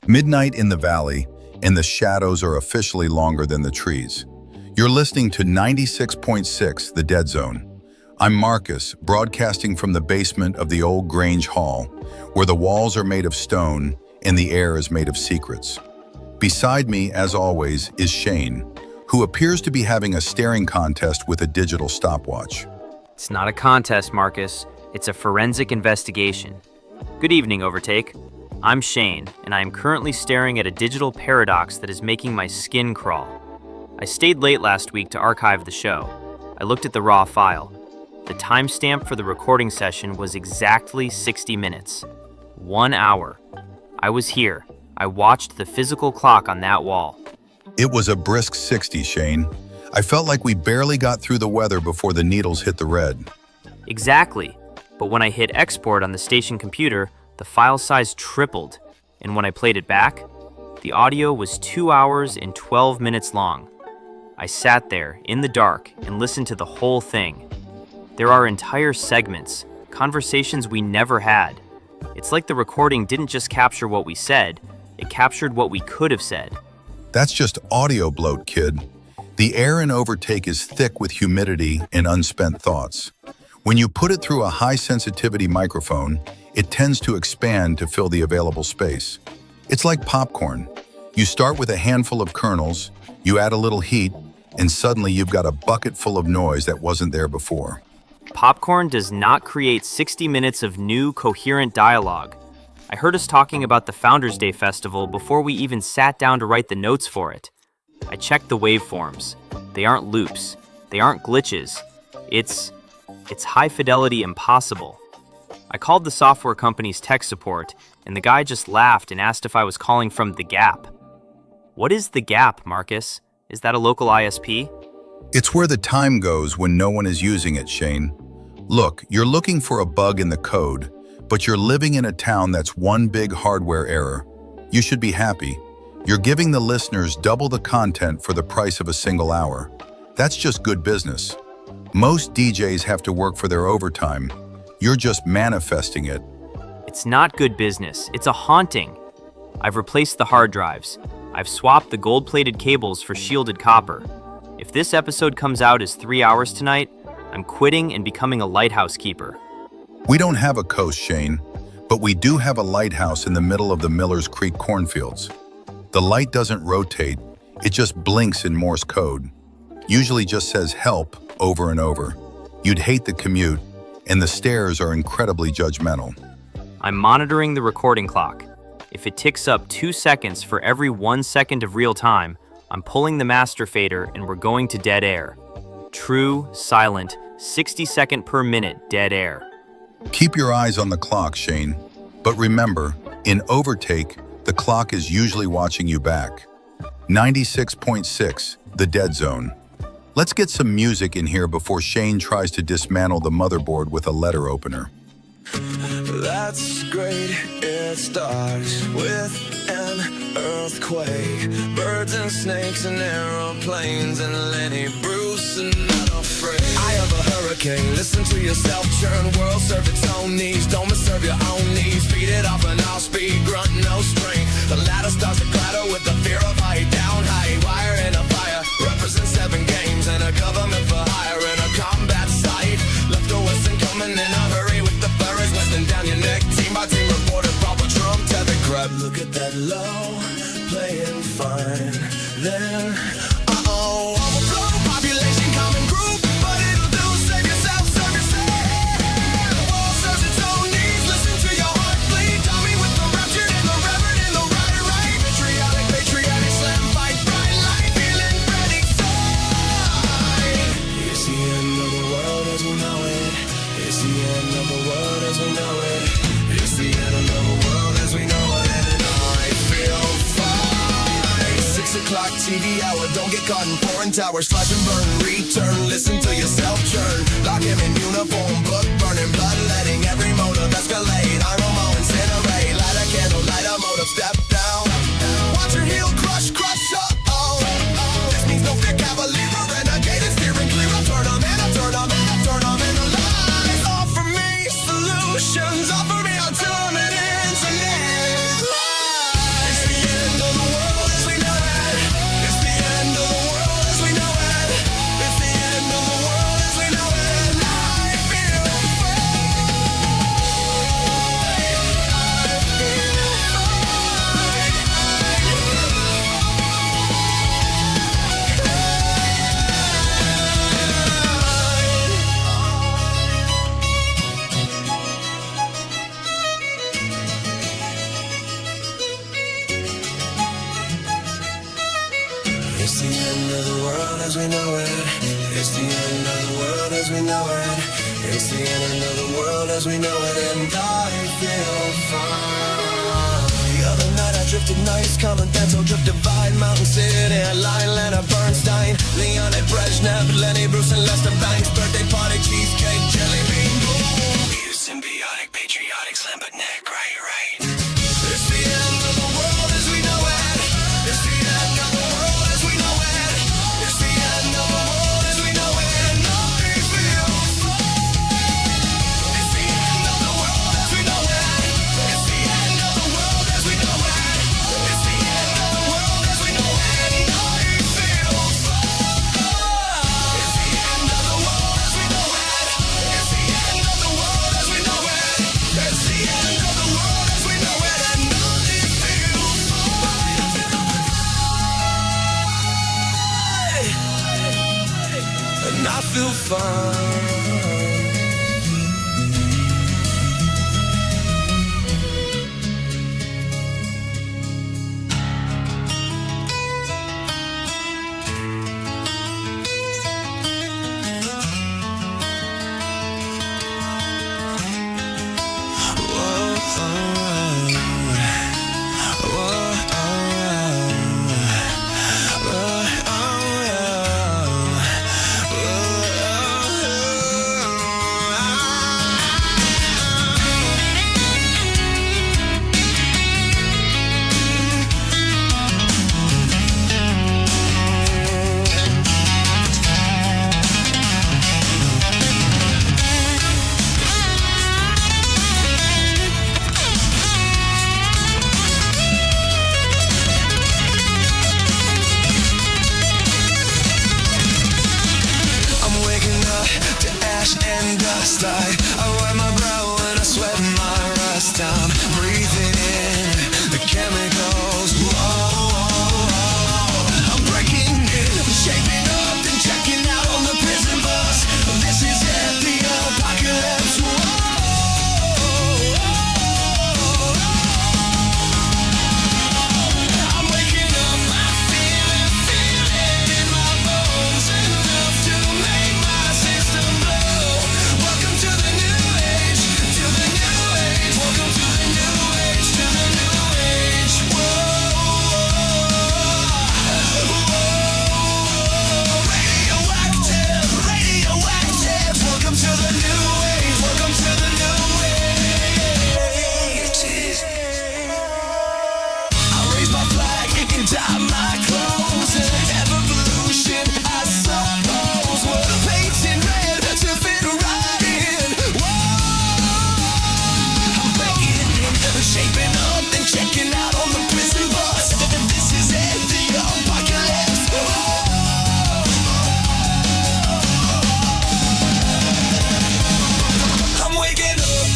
Midnight in the valley, and the shadows are officially longer than the trees. You're listening to 96.6, The Dead Zone. I'm Marcus, broadcasting from the basement of the old Grange Hall, where the walls are made of stone and the air is made of secrets. Beside me, as always, is Shane, who appears to be having a staring contest with a digital stopwatch. It's not a contest, Marcus. It's a forensic investigation. Good evening, Overtake. I'm Shane, and I am currently staring at a digital paradox that is making my skin crawl. I stayed late last week to archive the show. I looked at the raw file. The timestamp for the recording session was exactly 60 minutes. 1 hour. I was here. I watched the physical clock on that wall. It was a brisk 60, Shane. I felt like we barely got through the weather before the needles hit the red. Exactly. But when I hit export on the station computer, the file size tripled. And when I played it back, the audio was 2 hours and 12 minutes long. I sat there in the dark and listened to the whole thing. There are entire segments, conversations we never had. It's like the recording didn't just capture what we said, it captured what we could have said. That's just audio bloat, kid. The air in Overtake is thick with humidity and unspent thoughts. When you put it through a high-sensitivity microphone, it tends to expand to fill the available space. It's like popcorn. You start with a handful of kernels, you add a little heat, and suddenly you've got a bucket full of noise that wasn't there before. Popcorn does not create 60 minutes of new, coherent dialogue. I heard us talking about the Founders Day Festival before we even sat down to write the notes for it. I checked the waveforms. They aren't loops. They aren't glitches. It's high-fidelity impossible. I called the software company's tech support, and the guy just laughed and asked if I was calling from The Gap. What is The Gap, Marcus? Is that a local ISP? It's where the time goes when no one is using it, Shane. Look, you're looking for a bug in the code, but you're living in a town that's one big hardware error. You should be happy. You're giving the listeners double the content for the price of a single hour. That's just good business. Most DJs have to work for their overtime. You're just manifesting it. It's not good business. It's a haunting. I've replaced the hard drives. I've swapped the gold-plated cables for shielded copper. If this episode comes out as 3 hours tonight, I'm quitting and becoming a lighthouse keeper. We don't have a coast, Shane, but we do have a lighthouse in the middle of the Millers Creek cornfields. The light doesn't rotate, it just blinks in Morse code. Usually just says help over and over. You'd hate the commute, and the stairs are incredibly judgmental. I'm monitoring the recording clock. If it ticks up 2 seconds for every 1 second of real time, I'm pulling the master fader and we're going to dead air. True, silent, 60 second per minute dead air. Keep your eyes on the clock, Shane. But remember, in Overtake, the clock is usually watching you back. 96.6, The Dead Zone. Let's get some music in here before Shane tries to dismantle the motherboard with a letter opener. That's great, it starts with an earthquake. Birds and snakes and aeroplanes and Lenny Bruce and not afraid. I have a hurricane, listen to yourself churn. World serve its own needs, don't misserve your own needs. Beat it off an off-speed, grunt no strength. The ladder starts to clatter with the fear of height. Down high, wire in a fire. Represent 7 games and a government for hire and a combat site. Left or western coming in a hurry with the furries western down your neck. Team by team reported proper Trump tether grab. Look at that low, playing fine. Then, overflow population common group, but it'll do. Save yourself, serve yourself. The world serves its own needs. Listen to your heart bleed. Tommy with the raptured and the reverend and the right. Patriotic slam fight, bright light, feeling ready. It's the end of the world as we know it. It's the end of the world as we know it. It's the end of the world as we know it. And I feel fine. 6 o'clock TV hour. Don't get caught in foreign towers. Slash and burn, return. Listen to yourself churn. Lock him in uniform. Book burning, blood letting every motive escalate. Armo incinerate. Light a candle, light a motive. Step down. Watch your heel crush, crush up. This means no fear, cavalier or renegade. Steering clear. I turn 'em in, I turn 'em in, I turn 'em in. Lies offer me solutions. Offer me alternative. It's the It's the end of the world as we know it. It's the end of the world as we know it. It's the end of the world as we know it, and I feel fine. The other night I drifted nice, Continental drip divide, Mountain City, Line, Leonard Bernstein, Leonid Brezhnev, Lenny Bruce and Lester Banks, birthday party, cheesecake, jelly bean, boom. Be a symbiotic, patriotic, slam but neck, right. It's the end of the world as we know it. It's the end of the world as we know it. It's the end of the world as we know it, and I feel fine. It's the end of the world as we know it. It's the end of the world as we know it. It's the end of the world as we know it, and I feel fine. It's the end of the world as we know it. It's the end of the world as we know it. It's the end of the world as we know it, and I feel fine. And I feel fine. I wipe my brow and I sweat my rust. I'm breathing in the chemicals. Whoa, I'm breaking in, shaping up and checking out on the prison bus. This is it, the apocalypse. I'm waking up, I feel it in my bones, enough to make my system blow. Welcome to the new age, to the new age. Welcome to the new age, to the new age. Radioactive, radioactive. Welcome to the new age, welcome to the new age. I raise my flag and dye my clothes. Evolution, I suppose. We're painted red to fit right in. Whoa, I'm breaking in, shaping up and checking out on the prison bus. This is it, the apocalypse. I'm waking up,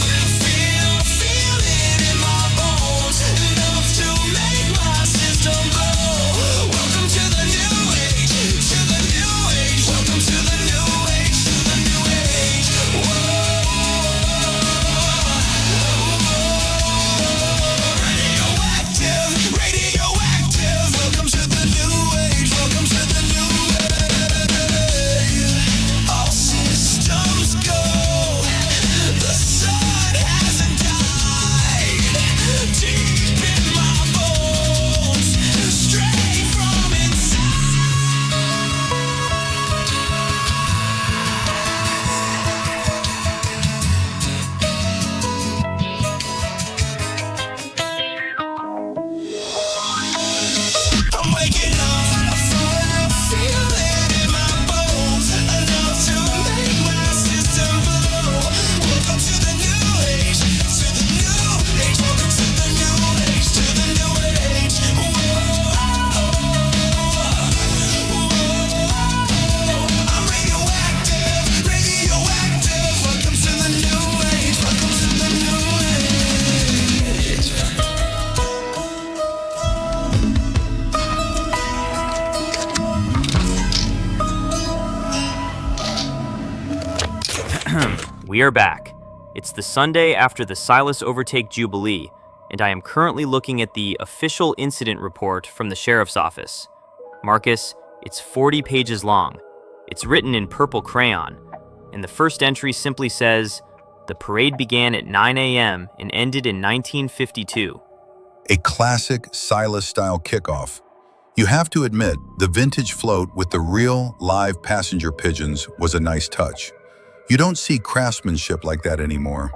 feel it in my bones, enough to make my system blow. Welcome to the new age, to the new age. Welcome to the new age, to the new age. Radioactive, radioactive. Welcome to the new age, welcome to the new age. All systems go. The sun hasn't died. Deep in my bones, straight from inside. I'm waking up, I feel it in my bones, enough to make my system blow. Welcome to the new age, to the new age. Welcome to the new age, to the new age. I'm radioactive, radioactive. Welcome to the new age, welcome to the new age. We are back. It's the Sunday after the Silas overtake Jubilee, and I am currently looking at the official incident report from the sheriff's office. Marcus, it's 40 pages long. It's written in purple crayon, and the first entry simply says, "The parade began at 9 a.m. and ended in 1952. A classic Silas-style kickoff. You have to admit, the vintage float with the real, live passenger pigeons was a nice touch. You don't see craftsmanship like that anymore.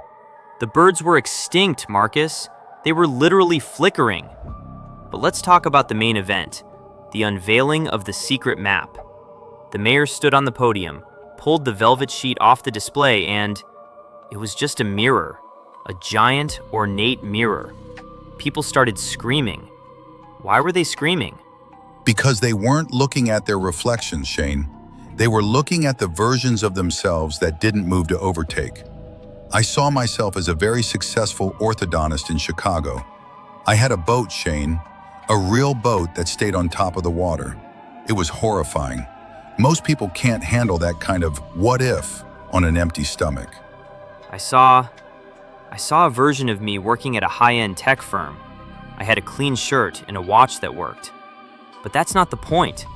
The birds were extinct, Marcus. They were literally flickering. But let's talk about the main event, the unveiling of the secret map. The mayor stood on the podium, pulled the velvet sheet off the display, and it was just a mirror, a giant, ornate mirror. People started screaming. Why were they screaming? Because they weren't looking at their reflections, Shane. They were looking at the versions of themselves that didn't move to overtake. I saw myself as a very successful orthodontist in Chicago. I had a boat, Shane, a real boat that stayed on top of the water. It was horrifying. Most people can't handle that kind of what if on an empty stomach. I saw a version of me working at a high-end tech firm. I had a clean shirt and a watch that worked. But that's not the point.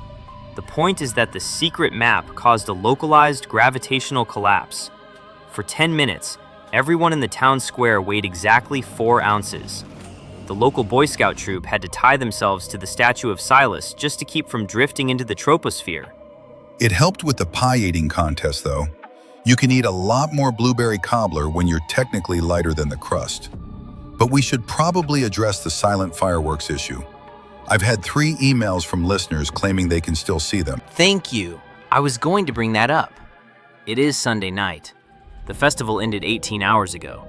The point is that the secret map caused a localized gravitational collapse. For 10 minutes, everyone in the town square weighed exactly 4 ounces. The local Boy Scout troop had to tie themselves to the statue of Silas just to keep from drifting into the troposphere. It helped with the pie-eating contest, though. You can eat a lot more blueberry cobbler when you're technically lighter than the crust. But we should probably address the silent fireworks issue. I've had 3 emails from listeners claiming they can still see them. Thank you. I was going to bring that up. It is Sunday night. The festival ended 18 hours ago.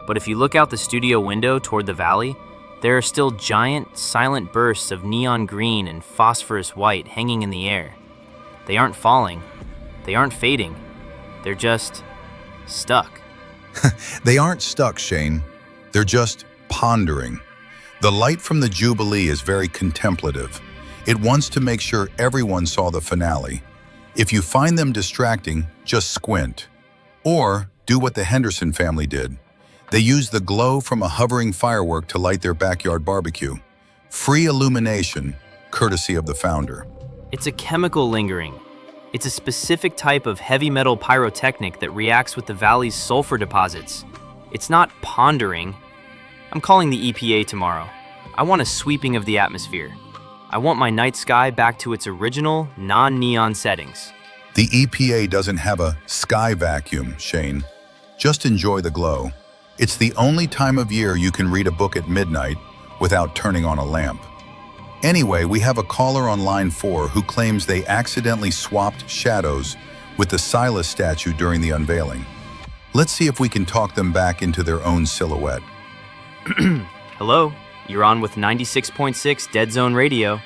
But if you look out the studio window toward the valley, there are still giant, silent bursts of neon green and phosphorus white hanging in the air. They aren't falling. They aren't fading. They're just stuck. They aren't stuck, Shane. They're just pondering. The light from the Jubilee is very contemplative. It wants to make sure everyone saw the finale. If you find them distracting, just squint. Or do what the Henderson family did. They used the glow from a hovering firework to light their backyard barbecue. Free illumination, courtesy of the founder. It's a chemical lingering. It's a specific type of heavy metal pyrotechnic that reacts with the valley's sulfur deposits. It's not pondering. I'm calling the EPA tomorrow. I want a sweeping of the atmosphere. I want my night sky back to its original, non-neon settings. The EPA doesn't have a sky vacuum, Shane. Just enjoy the glow. It's the only time of year you can read a book at midnight without turning on a lamp. Anyway, we have a caller on line 4 who claims they accidentally swapped shadows with the Silas statue during the unveiling. Let's see if we can talk them back into their own silhouette. Hello, you're on with 96.6 Dead Zone Radio.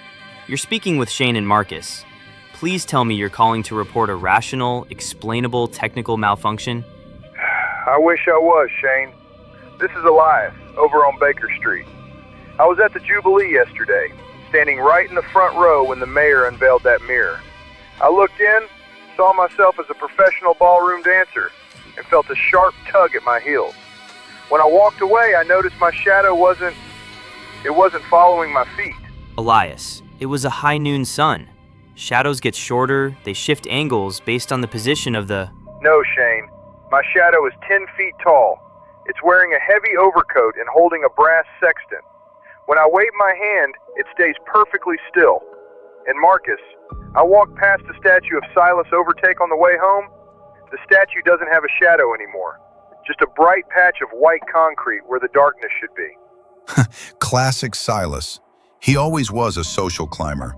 You're speaking with Shane and Marcus. Please tell me you're calling to report a rational, explainable technical malfunction. I wish I was, Shane. This is Elias, over on Baker Street. I was at the Jubilee yesterday, standing right in the front row when the mayor unveiled that mirror. I looked in, saw myself as a professional ballroom dancer, and felt a sharp tug at my heels. When I walked away, I noticed my shadow wasn't following my feet. Elias, it was a high noon sun. Shadows get shorter, they shift angles based on the position of the... No, Shane. My shadow is 10 feet tall. It's wearing a heavy overcoat and holding a brass sextant. When I wave my hand, it stays perfectly still. And Marcus, I walked past the statue of Silas Overtake on the way home. The statue doesn't have a shadow anymore. Just a bright patch of white concrete where the darkness should be. Classic Silas. He always was a social climber.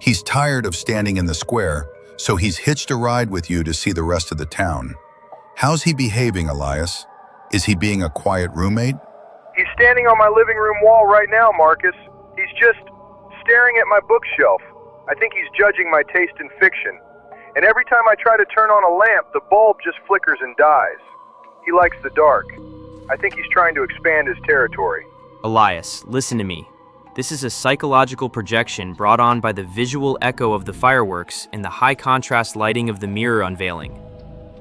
He's tired of standing in the square, so he's hitched a ride with you to see the rest of the town. How's he behaving, Elias? Is he being a quiet roommate? He's standing on my living room wall right now, Marcus. He's just staring at my bookshelf. I think he's judging my taste in fiction. And every time I try to turn on a lamp, the bulb just flickers and dies. He likes the dark. I think he's trying to expand his territory. Elias, listen to me. This is a psychological projection brought on by the visual echo of the fireworks and the high contrast lighting of the mirror unveiling.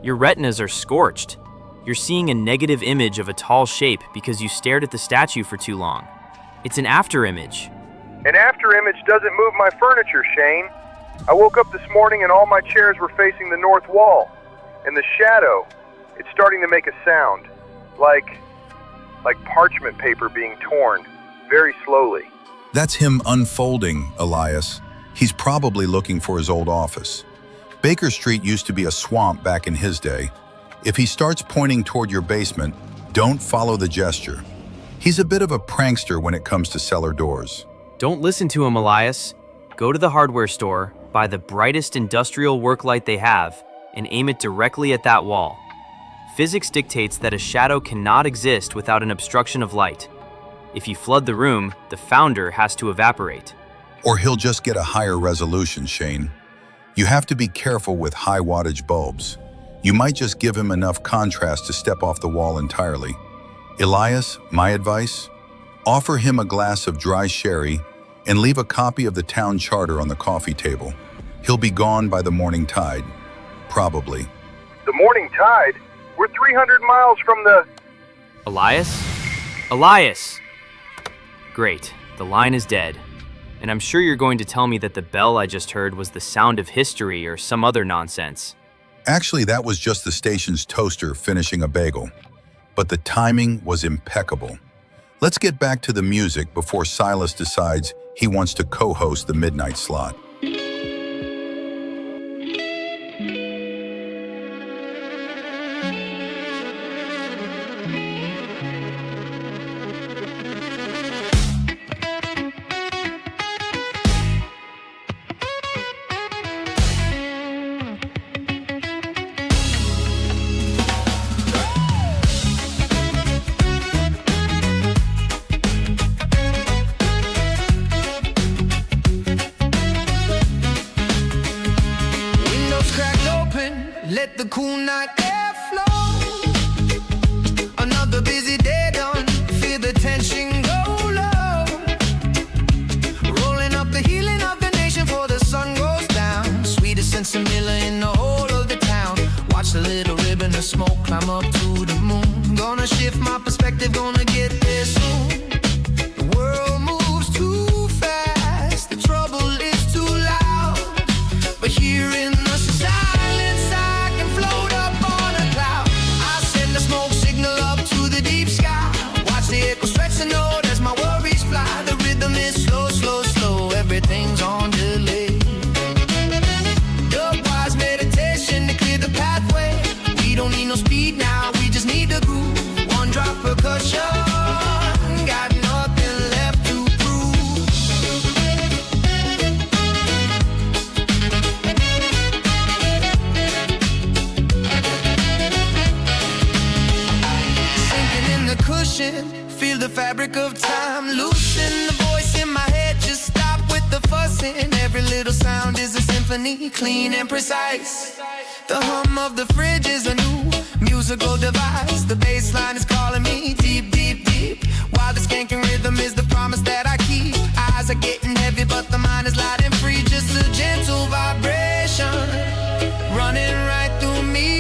Your retinas are scorched. You're seeing a negative image of a tall shape because you stared at the statue for too long. It's an after image. An after image doesn't move my furniture, Shane. I woke up this morning and all my chairs were facing the north wall. And the shadow, it's starting to make a sound. Like parchment paper being torn, very slowly. That's him unfolding, Elias. He's probably looking for his old office. Baker Street used to be a swamp back in his day. If he starts pointing toward your basement, don't follow the gesture. He's a bit of a prankster when it comes to cellar doors. Don't listen to him, Elias. Go to the hardware store, buy the brightest industrial work light they have, and aim it directly at that wall. Physics dictates that a shadow cannot exist without an obstruction of light. If you flood the room, the founder has to evaporate. Or he'll just get a higher resolution, Shane. You have to be careful with high wattage bulbs. You might just give him enough contrast to step off the wall entirely. Elias, my advice? Offer him a glass of dry sherry and leave a copy of the town charter on the coffee table. He'll be gone by the morning tide. Probably. The morning tide? We're 300 miles from the... Elias? Elias! Great, the line is dead. And I'm sure you're going to tell me that the bell I just heard was the sound of history or some other nonsense. Actually, that was just the station's toaster finishing a bagel. But the timing was impeccable. Let's get back to the music before Silas decides he wants to co-host the midnight slot. Let the cool night air flow. Another busy day done. Feel the tension go low. Rolling up the healing of the nation for the sun goes down. Sweetest sense of Miller in the whole of the town. Watch the little ribbon of smoke climb up to the moon. Gonna shift my perspective, gonna get there soon. The world moves too fast. The trouble is too loud. But here in the silence I can float up on a cloud. I send a smoke signal up to the deep sky. Watch the echo stretch the note as my worries fly. The rhythm is slow, slow, slow. Everything's on delay. Dubwise meditation to clear the pathway. We don't need no speed now, we just need the groove. One drop percussion. Got nothing left to prove. Sinking in the cushion, feel the fabric of time. Loosen the voice in my head, just stop with the fussing. Every little sound is a symphony, clean and precise. The hum of the fridge is a new musical device. The bass line is calling me deep, deep, deep. While the skanking rhythm is the promise that I keep. Eyes are getting heavy, but the mind is light and free. Just a gentle vibration running right through me.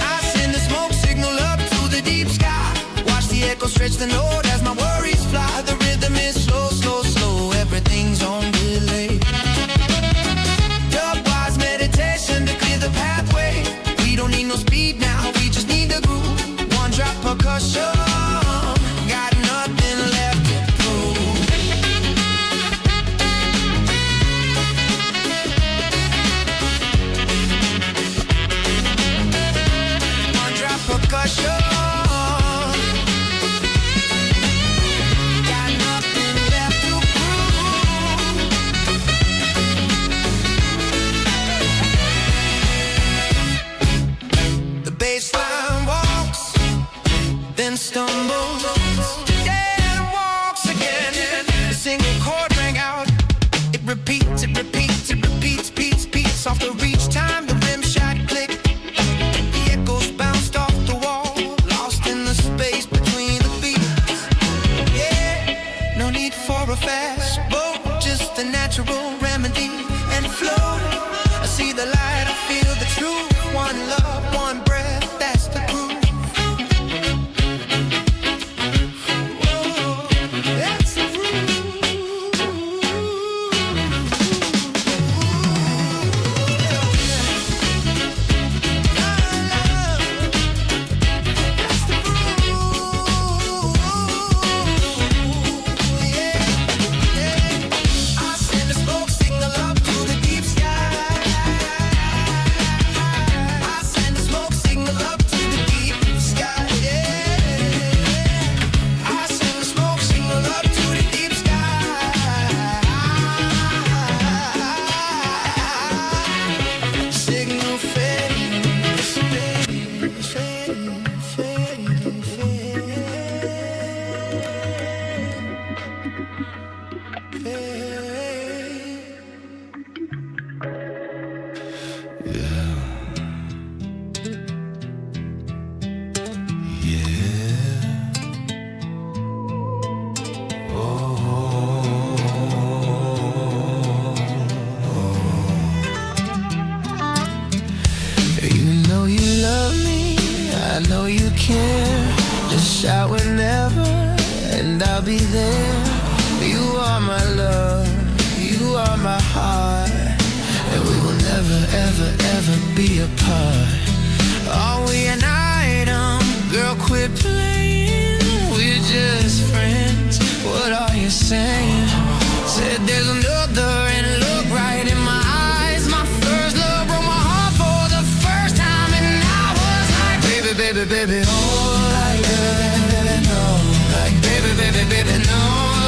I send the smoke signal up to the deep sky. Watch the echo stretch the note as my worries fly. The rhythm is slow, slow, slow. Everything's on delay. Dubwise meditation to clear the pathway. We don't need no speed now, we just need the groove. One drop percussion. Got nothing left to prove. One drop percussion. Got nothing left to prove. The baseline walks, then stumbles, then walks again. A single chord rang out. It repeats, it repeats, it repeats, beats, beats off the reach time. The rim shot click. The echoes bounced off the wall, lost in the space between the beats. Yeah, no need for a fast boat, just a natural remedy and flow. I see the light, I feel the truth. One love, one breath, that's the groove. Just shout whenever, and I'll be there. You are my love, you are my heart, and we will never, ever, ever be apart. Are we an item? Girl, quit playing. We're just friends. What are you saying? Said there's another, and look right in my eyes. My first love broke my heart for the first time, and I was like, baby, baby, baby, oh, like baby, baby, no, like baby, baby, baby, no,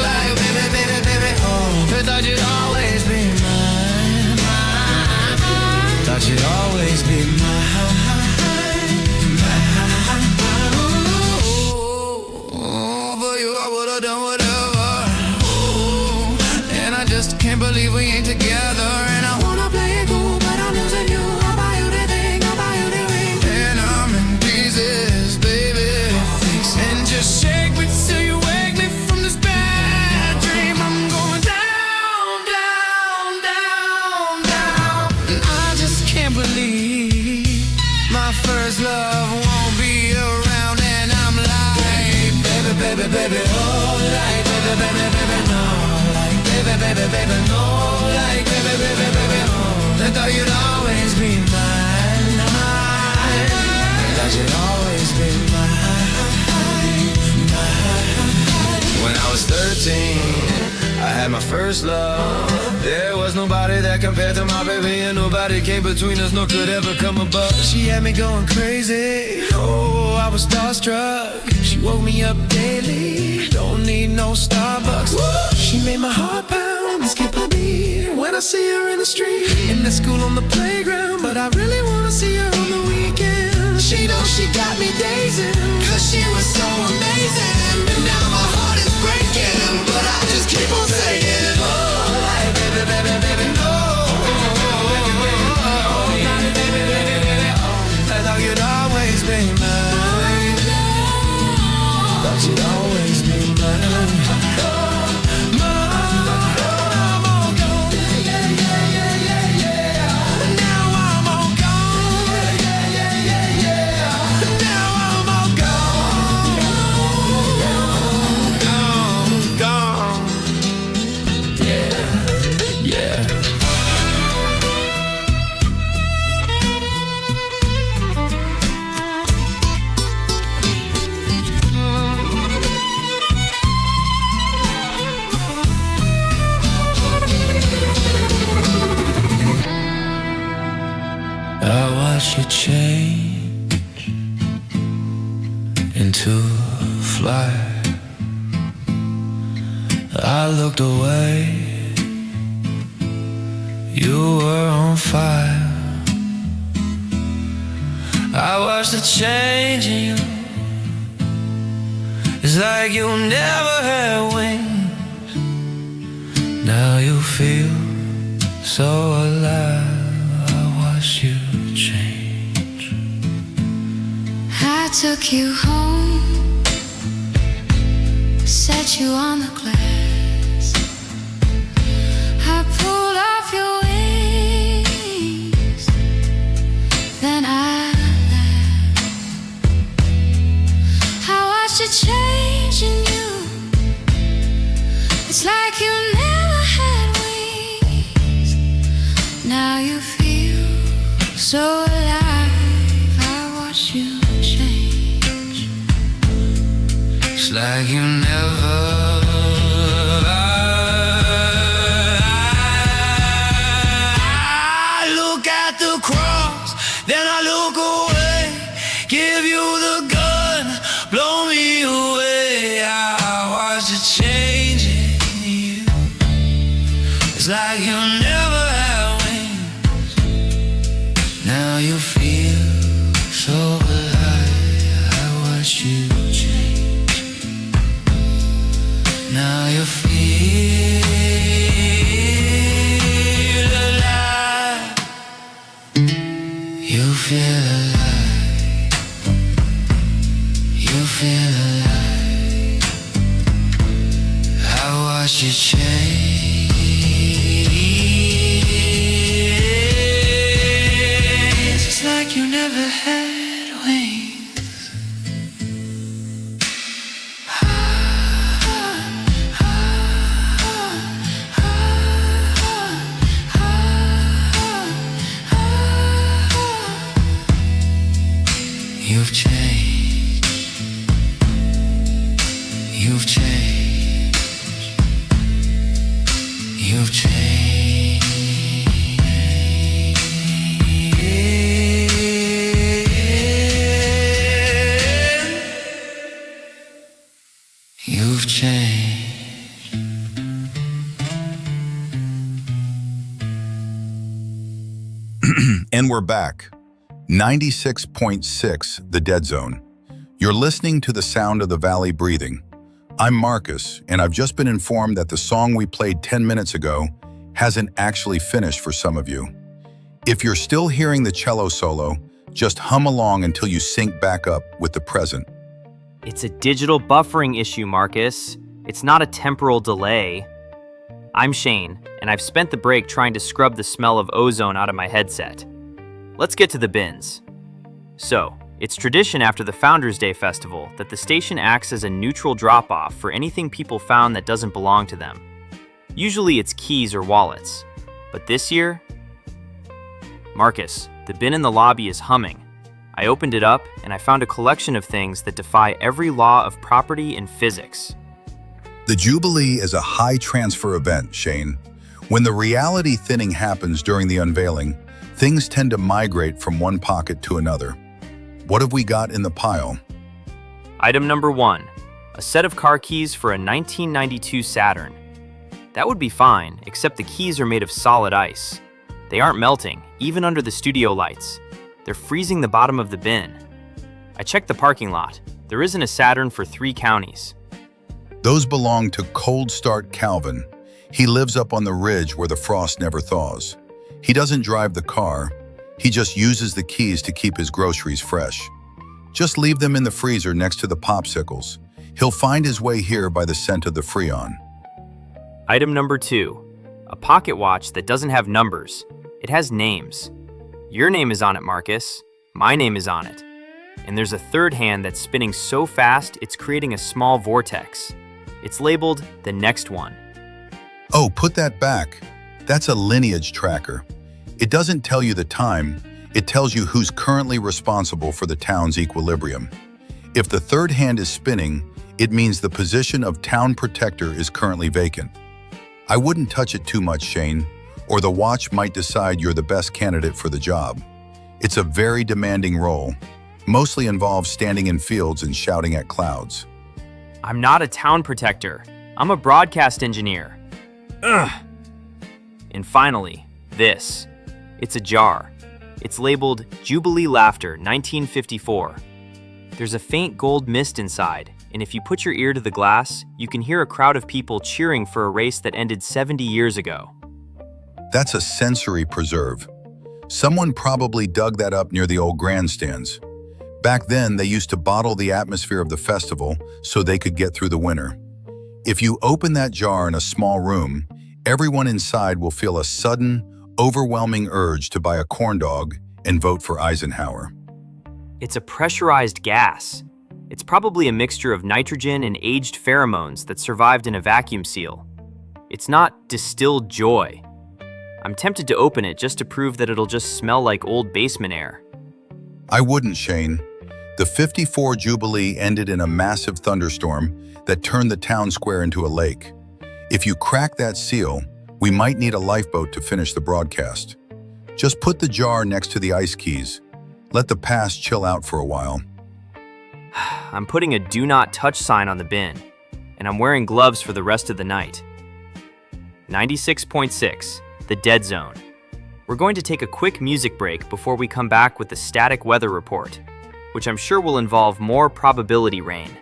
like baby, baby, baby, oh. I thought you'd always be mine, mine. Thought you'd always be mine, mine. Oh, but you I would've done whatever. Oh, and I just can't believe we ain't together. And I wanna play it cool, but I'm losing you. I'll buy you the thing, I'll buy you the ring. And I'm in pieces, baby. And just shake me till you wake me from this bad dream. I'm going down, down, down, down. And I just can't believe my first love won't be around. And I'm like, baby, baby, baby, oh, like baby, baby, baby, no, like baby, baby, baby, no, like baby, baby, baby, oh. I thought you'd always be mine, mine. I thought you'd always be mine, mine. When I was 13, I had my first love. There was nobody that compared to my baby, and nobody came between us nor could ever come above. She had me going crazy. Oh, I was starstruck. She woke me up daily. Don't need no Starbucks. She made my heart pound and skip a beat when I see her in the street, in the school, on the playground. But I really wanna see her on the weekend. She knows she got me dazing, 'cause she was so amazing. And now my heart is breaking, but I just keep on saying, oh, like baby, baby, baby, no. Baby, baby, baby, oh. I thought you'd always be mine. Thought you'd always be mine. I watched you change into a fly. I looked away, you were on fire. I watched the change in you. It's like you never had wings. Now you feel so alive. I watched you change. I took you home, set you on the glass. I pulled off your wings, then I laughed. I watched it change in you. It's like you never had wings. Now you feel so alive. I watch you change. It's like you never. I look at the cross, then I look away. Give you the gun, blow me away. I watch it change in you. It's like you never had wings. Now you feel so alive. I watch you change. Now you feel alive. You feel alive. You feel alive. I watch you change. It's like you never had wings. You've changed. You've changed. You've changed. And we're back. 96.6, The Dead Zone. You're listening to the sound of the valley breathing. I'm Marcus, and I've just been informed that the song we played 10 minutes ago hasn't actually finished for some of you. If you're still hearing the cello solo, just hum along until you sync back up with the present. It's a digital buffering issue, Marcus. It's not a temporal delay. I'm Shane, and I've spent the break trying to scrub the smell of ozone out of my headset. Let's get to the bins. So, it's tradition after the Founders Day Festival that the station acts as a neutral drop-off for anything people found that doesn't belong to them. Usually it's keys or wallets. But this year, Marcus, the bin in the lobby is humming. I opened it up and I found a collection of things that defy every law of property and physics. The Jubilee is a high transfer event, Shane. When the reality thinning happens during the unveiling, things tend to migrate from one pocket to another. What have we got in the pile? Item number 1, a set of car keys for a 1992 Saturn. That would be fine, except the keys are made of solid ice. They aren't melting, even under the studio lights. They're freezing the bottom of the bin. I checked the parking lot. There isn't a Saturn for 3 counties. Those belong to Cold Start Calvin. He lives up on the ridge where the frost never thaws. He doesn't drive the car. He just uses the keys to keep his groceries fresh. Just leave them in the freezer next to the popsicles. He'll find his way here by the scent of the Freon. Item number 2, a pocket watch that doesn't have numbers. It has names. Your name is on it, Marcus. My name is on it. And there's a third hand that's spinning so fast it's creating a small vortex. It's labeled the next one. Oh, put that back. That's a lineage tracker. It doesn't tell you the time, it tells you who's currently responsible for the town's equilibrium. If the third hand is spinning, it means the position of town protector is currently vacant. I wouldn't touch it too much, Shane, or the watch might decide you're the best candidate for the job. It's a very demanding role, mostly involves standing in fields and shouting at clouds. I'm not a town protector. I'm a broadcast engineer. Ugh. And finally, this. It's a jar. It's labeled Jubilee Laughter 1954. There's a faint gold mist inside, and if you put your ear to the glass, you can hear a crowd of people cheering for a race that ended 70 years ago. That's a sensory preserve. Someone probably dug that up near the old grandstands. Back then, they used to bottle the atmosphere of the festival so they could get through the winter. If you open that jar in a small room, everyone inside will feel a sudden, overwhelming urge to buy a corn dog and vote for Eisenhower. It's a pressurized gas. It's probably a mixture of nitrogen and aged pheromones that survived in a vacuum seal. It's not distilled joy. I'm tempted to open it just to prove that it'll just smell like old basement air. I wouldn't, Shane. The 54 Jubilee ended in a massive thunderstorm that turned the town square into a lake. If you crack that seal, we might need a lifeboat to finish the broadcast. Just put the jar next to the ice keys. Let the past chill out for a while. I'm putting a do not touch sign on the bin, and I'm wearing gloves for the rest of the night. 96.6, The Dead Zone. We're going to take a quick music break before we come back with the static weather report, which I'm sure will involve more probability rain.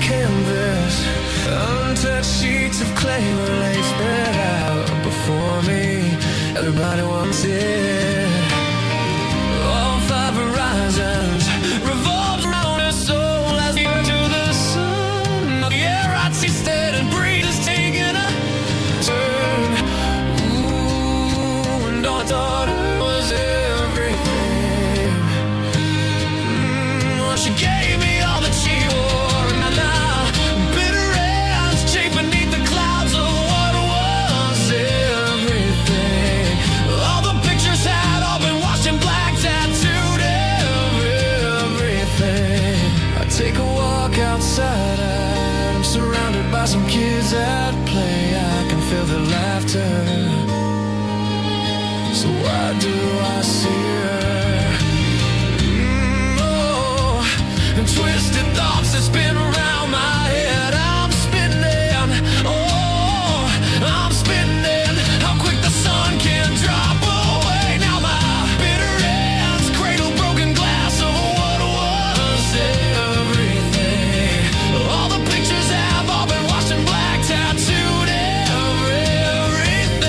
Canvas, untouched sheets of clay were laid spread out before me. Everybody wants it. All 5 horizons. some kids at play, I can feel their laughter. So why do I see her? And twisted thoughts that spin around my head. I'm spinning, oh, I'm spinning. How quick the sun can drop away. Now my bitter ends cradle broken glass of what was everything. All the pictures have all been washed in black, tattooed everything.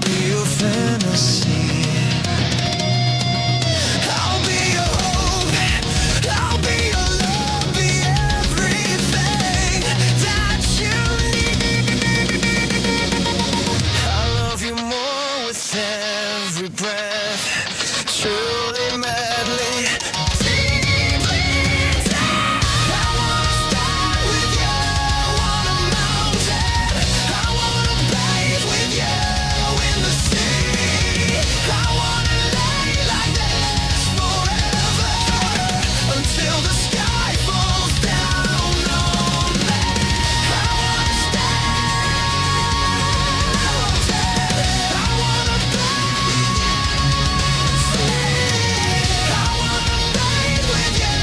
be your fantasy. I'll be your hope, I'll be your love, be everything that you need. I love you more with every breath, truly, madly, deeply down. I wanna start with you on a mountain. I wanna bathe with you in the sea. I wanna lay like this forever until the sky falls down on me. I wanna stay. I wanna bathe I wanna bathe with you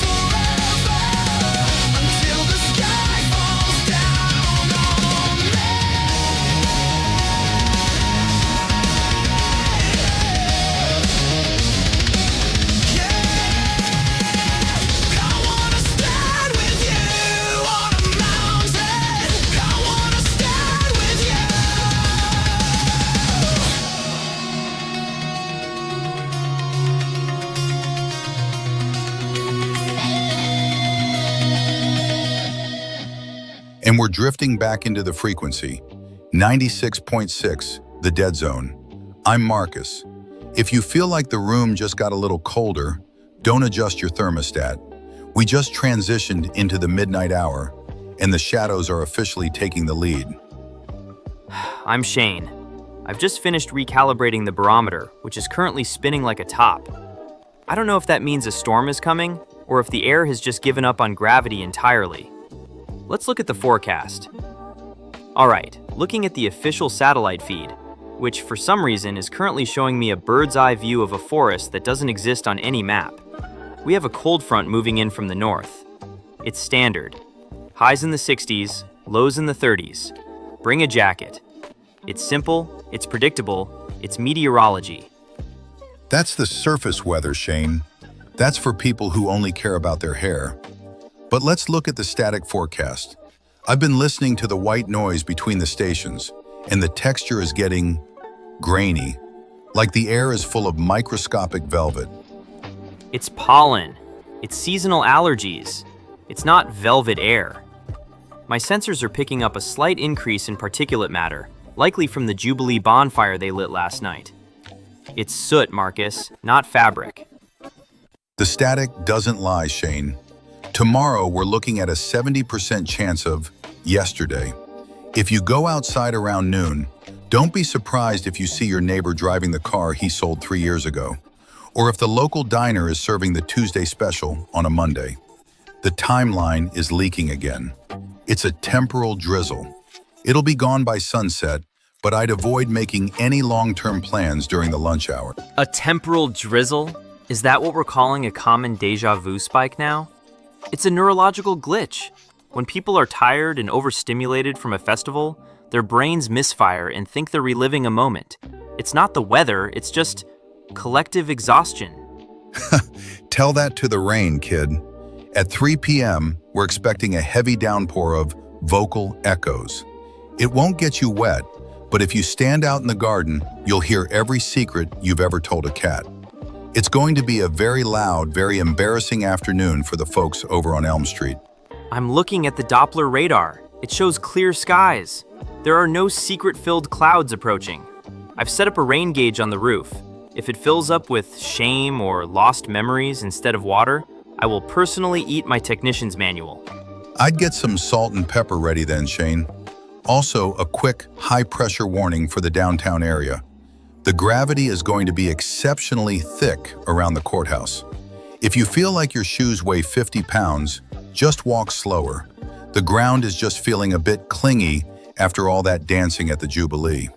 forever until the sky falls down on me. I wanna stand with you on a mountain. I wanna stand with you. And we're drifting back into the frequency. 96.6, the dead zone. I'm Marcus. If you feel like the room just got a little colder, don't adjust your thermostat. We just transitioned into the midnight hour, and the shadows are officially taking the lead. I'm Shane. I've just finished recalibrating the barometer, which is currently spinning like a top. I don't know if that means a storm is coming, or if the air has just given up on gravity entirely. Let's look at the forecast. Alright, looking at the official satellite feed, which for some reason is currently showing me a bird's eye view of a forest that doesn't exist on any map. We have a cold front moving in from the north. It's standard. Highs in the 60s, lows in the 30s. Bring a jacket. It's simple, it's predictable, it's meteorology. That's the surface weather, Shane. That's for people who only care about their hair. But let's look at the static forecast. I've been listening to the white noise between the stations, and the texture is getting grainy, like the air is full of microscopic velvet. It's pollen. It's seasonal allergies. It's not velvet air. My sensors are picking up a slight increase in particulate matter, likely from the Jubilee bonfire they lit last night. It's soot, Marcus, not fabric. The static doesn't lie, Shane. Tomorrow, we're looking at a 70% chance of yesterday. If you go outside around noon, don't be surprised if you see your neighbor driving the car he sold 3 years ago, or if the local diner is serving the Tuesday special on a Monday. The timeline is leaking again. It's a temporal drizzle. It'll be gone by sunset, but I'd avoid making any long-term plans during the lunch hour. A temporal drizzle? Is that what we're calling a common deja vu spike now? It's a neurological glitch. When people are tired and overstimulated from a festival, their brains misfire and think they're reliving a moment. It's not the weather, it's just collective exhaustion. Tell that to the rain, kid. At 3 p.m., we're expecting a heavy downpour of vocal echoes. It won't get you wet, but if you stand out in the garden, you'll hear every secret you've ever told a cat. It's going to be a very loud, very embarrassing afternoon for the folks over on Elm Street. I'm looking at the Doppler radar. It shows clear skies. There are no secret-filled clouds approaching. I've set up a rain gauge on the roof. If it fills up with shame or lost memories instead of water, I will personally eat my technician's manual. I'd get some salt and pepper ready then, Shane. Also, a quick, high-pressure warning for the downtown area. The gravity is going to be exceptionally thick around the courthouse. If you feel like your shoes weigh 50 pounds, just walk slower. The ground is just feeling a bit clingy after all that dancing at the Jubilee.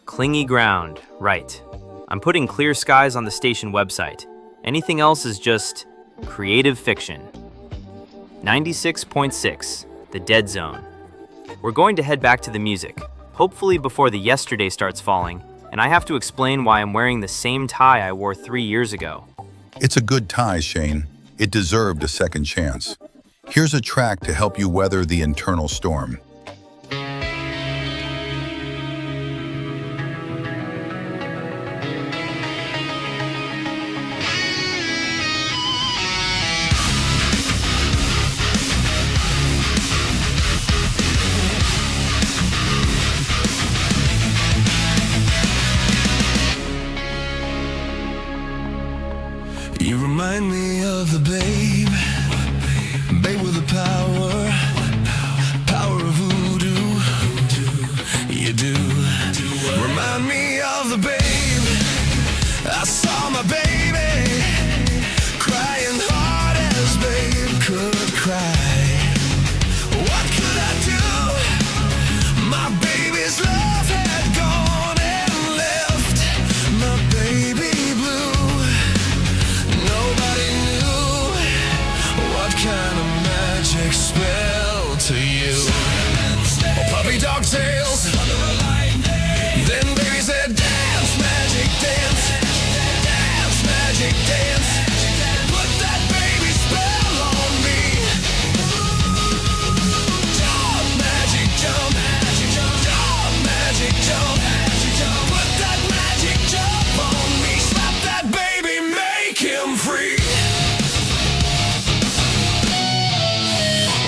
Clingy ground, right. I'm putting clear skies on the station website. Anything else is just creative fiction. 96.6, the dead zone. We're going to head back to the music, hopefully before the yesterday starts falling, and I have to explain why I'm wearing the same tie I wore 3 years ago. It's a good tie, Shane. It deserved a second chance. Here's a track to help you weather the internal storm. You remind me of the babe with the power of voodoo. You do. Remind me of the babe. I saw my baby crying hard as babe could cry. What could I do? My baby's love had gone and left my baby blue. Nobody knew what kind of magic spell to use. Puppy dog tails. Then baby said, dance, magic dance. Dance, magic dance. Put that baby spell on me. Jump, magic jump. Jump, magic jump. Put that magic jump on me. Slap that baby, make him free.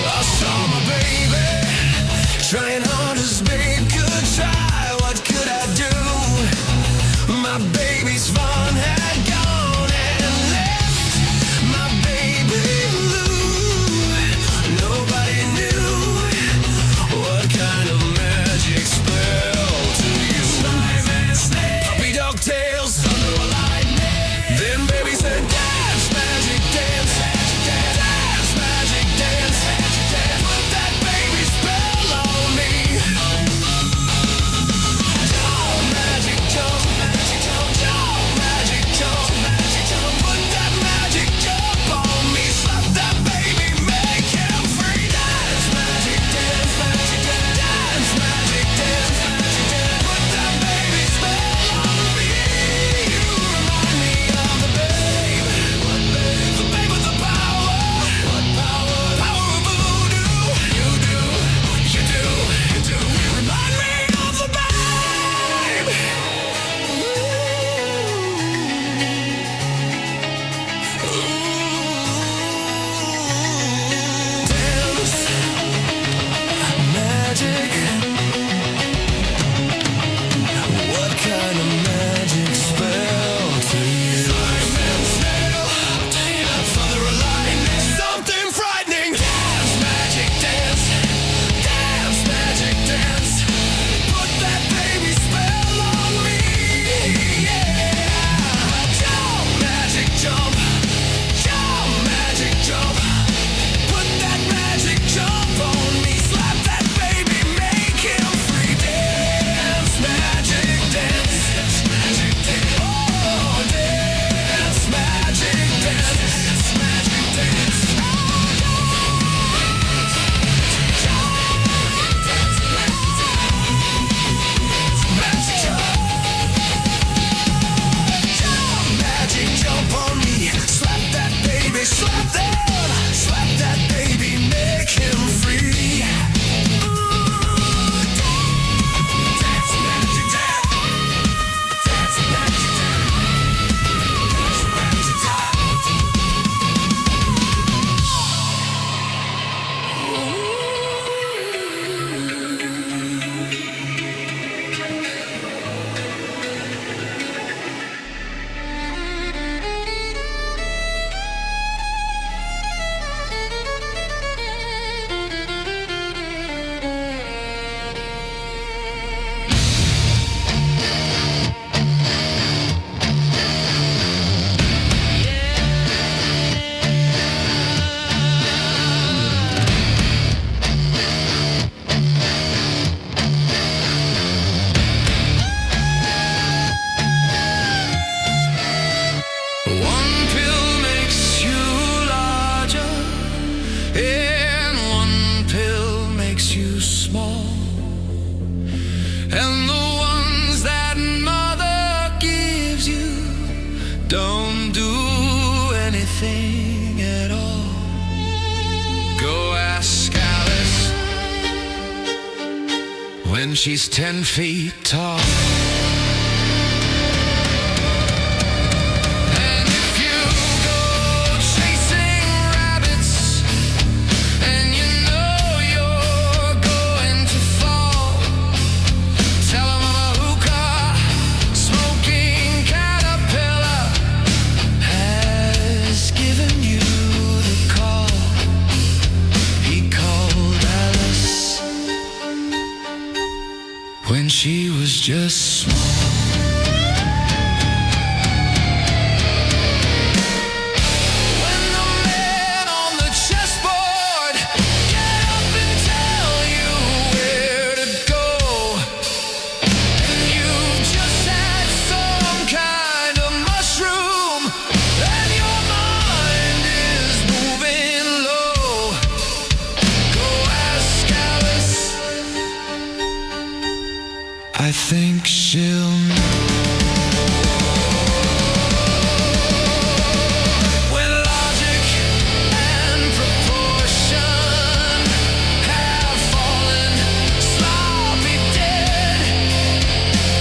I saw my baby trying hard as babe could try. What could I do? My baby's fun had gone and left my baby blue. Nobody knew what kind of magic spell to use. Puppy dog tails. Then baby said, dance, magic dance. Dance, magic dance. Put that baby spell on me. Jump, magic jump. Jump, magic jump. Put that magic jump on me. Slap that baby, make him free. Dance, magic dance. Dance, magic dance. Put that baby spell on me. You remind me of the babe. The babe with the power. Power of voodoo. You do. Remind me of the babe. Dance, magic. What kind of magic spell to use? Father alignment, something frightening. Dance, magic dance. Dance, magic dance. Put that baby spell on me. Yeah. Jump, magic jump. Jump, magic jump. Put that magic jump on me. Slap that baby, make him free. Dance, magic dance. Oh, dance, magic dance. Magic jump on me. Slap that baby, slap that baby, make him free. Dance, magic dance. Dance, magic One pill makes you larger, and one pill makes you small. And the ones that mother gives you don't do anything at all. Go ask Alice when she's 10 feet tall. And if you go chasing rabbits and you know you're going to fall, tell 'em I'm a hookah smoking caterpillar has just small. When the man on the chessboard get up and tell you where to go, and you've just had some kind of mushroom, and your mind is moving low. Go ask Alice. I think she'll know. When logic and proportion have fallen sloppy dead,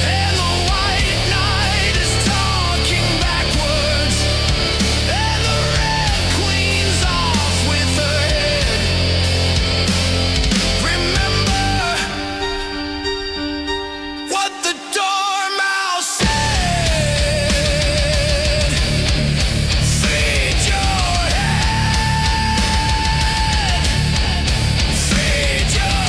and the white knight is talking backwards, and the red queen's off with her head. Remember what the dormouse said. Feed your head. Feed your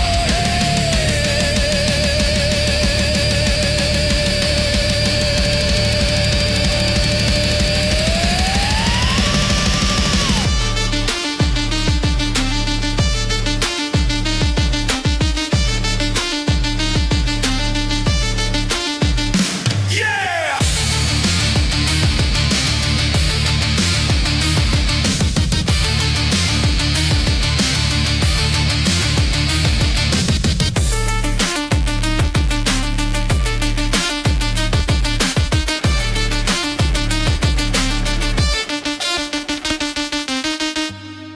yeah.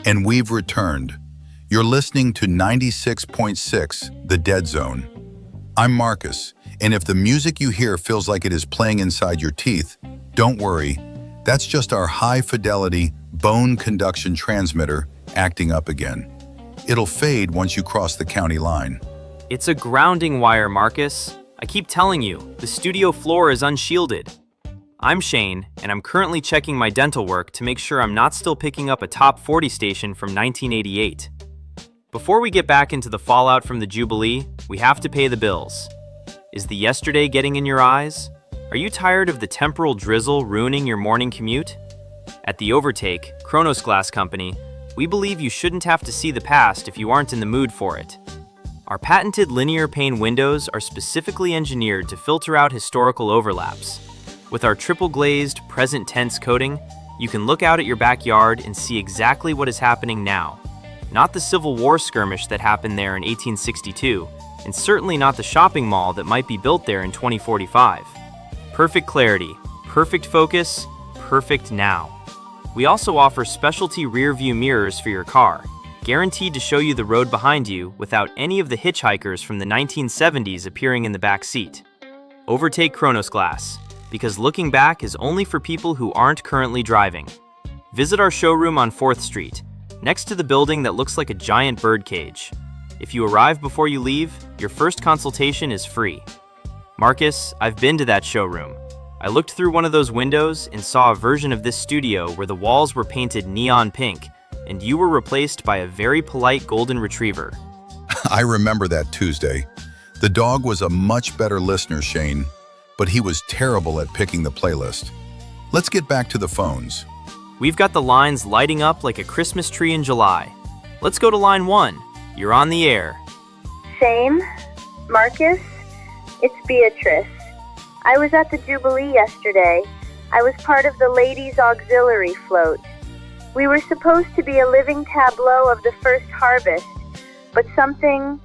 And we've returned. You're listening to 96.6, The Dead Zone. I'm Marcus, and if the music you hear feels like it is playing inside your teeth, don't worry. That's just our high-fidelity bone conduction transmitter acting up again. It'll fade once you cross the county line. It's a grounding wire, Marcus. I keep telling you, the studio floor is unshielded. I'm Shane, and I'm currently checking my dental work to make sure I'm not still picking up a top 40 station from 1988. Before we get back into the fallout from the Jubilee, we have to pay the bills. Is the yesterday getting in your eyes? Are you tired of the temporal drizzle ruining your morning commute? At The Overtake, Kronos Glass Company, we believe you shouldn't have to see the past if you aren't in the mood for it. Our patented linear pane windows are specifically engineered to filter out historical overlaps. With our triple glazed, present tense coating, you can look out at your backyard and see exactly what is happening now. Not the Civil War skirmish that happened there in 1862, and certainly not the shopping mall that might be built there in 2045. Perfect clarity, perfect focus, perfect now. We also offer specialty rear view mirrors for your car, guaranteed to show you the road behind you without any of the hitchhikers from the 1970s appearing in the back seat. Overtake Kronos Glass, because looking back is only for people who aren't currently driving. Visit our showroom on 4th Street, next to the building that looks like a giant birdcage. If you arrive before you leave, your first consultation is free. Marcus, I've been to that showroom. I looked through one of those windows and saw a version of this studio where the walls were painted neon pink, and you were replaced by a very polite golden retriever. I remember that Tuesday. The dog was a much better listener, Shane, but he was terrible at picking the playlist. Let's get back to the phones. We've got the lines lighting up like a Christmas tree in July. Let's go to line 1. You're on the air. Shane, Marcus, it's Beatrice. I was at the Jubilee yesterday. I was part of the Ladies' Auxiliary float. We were supposed to be a living tableau of the first harvest, but something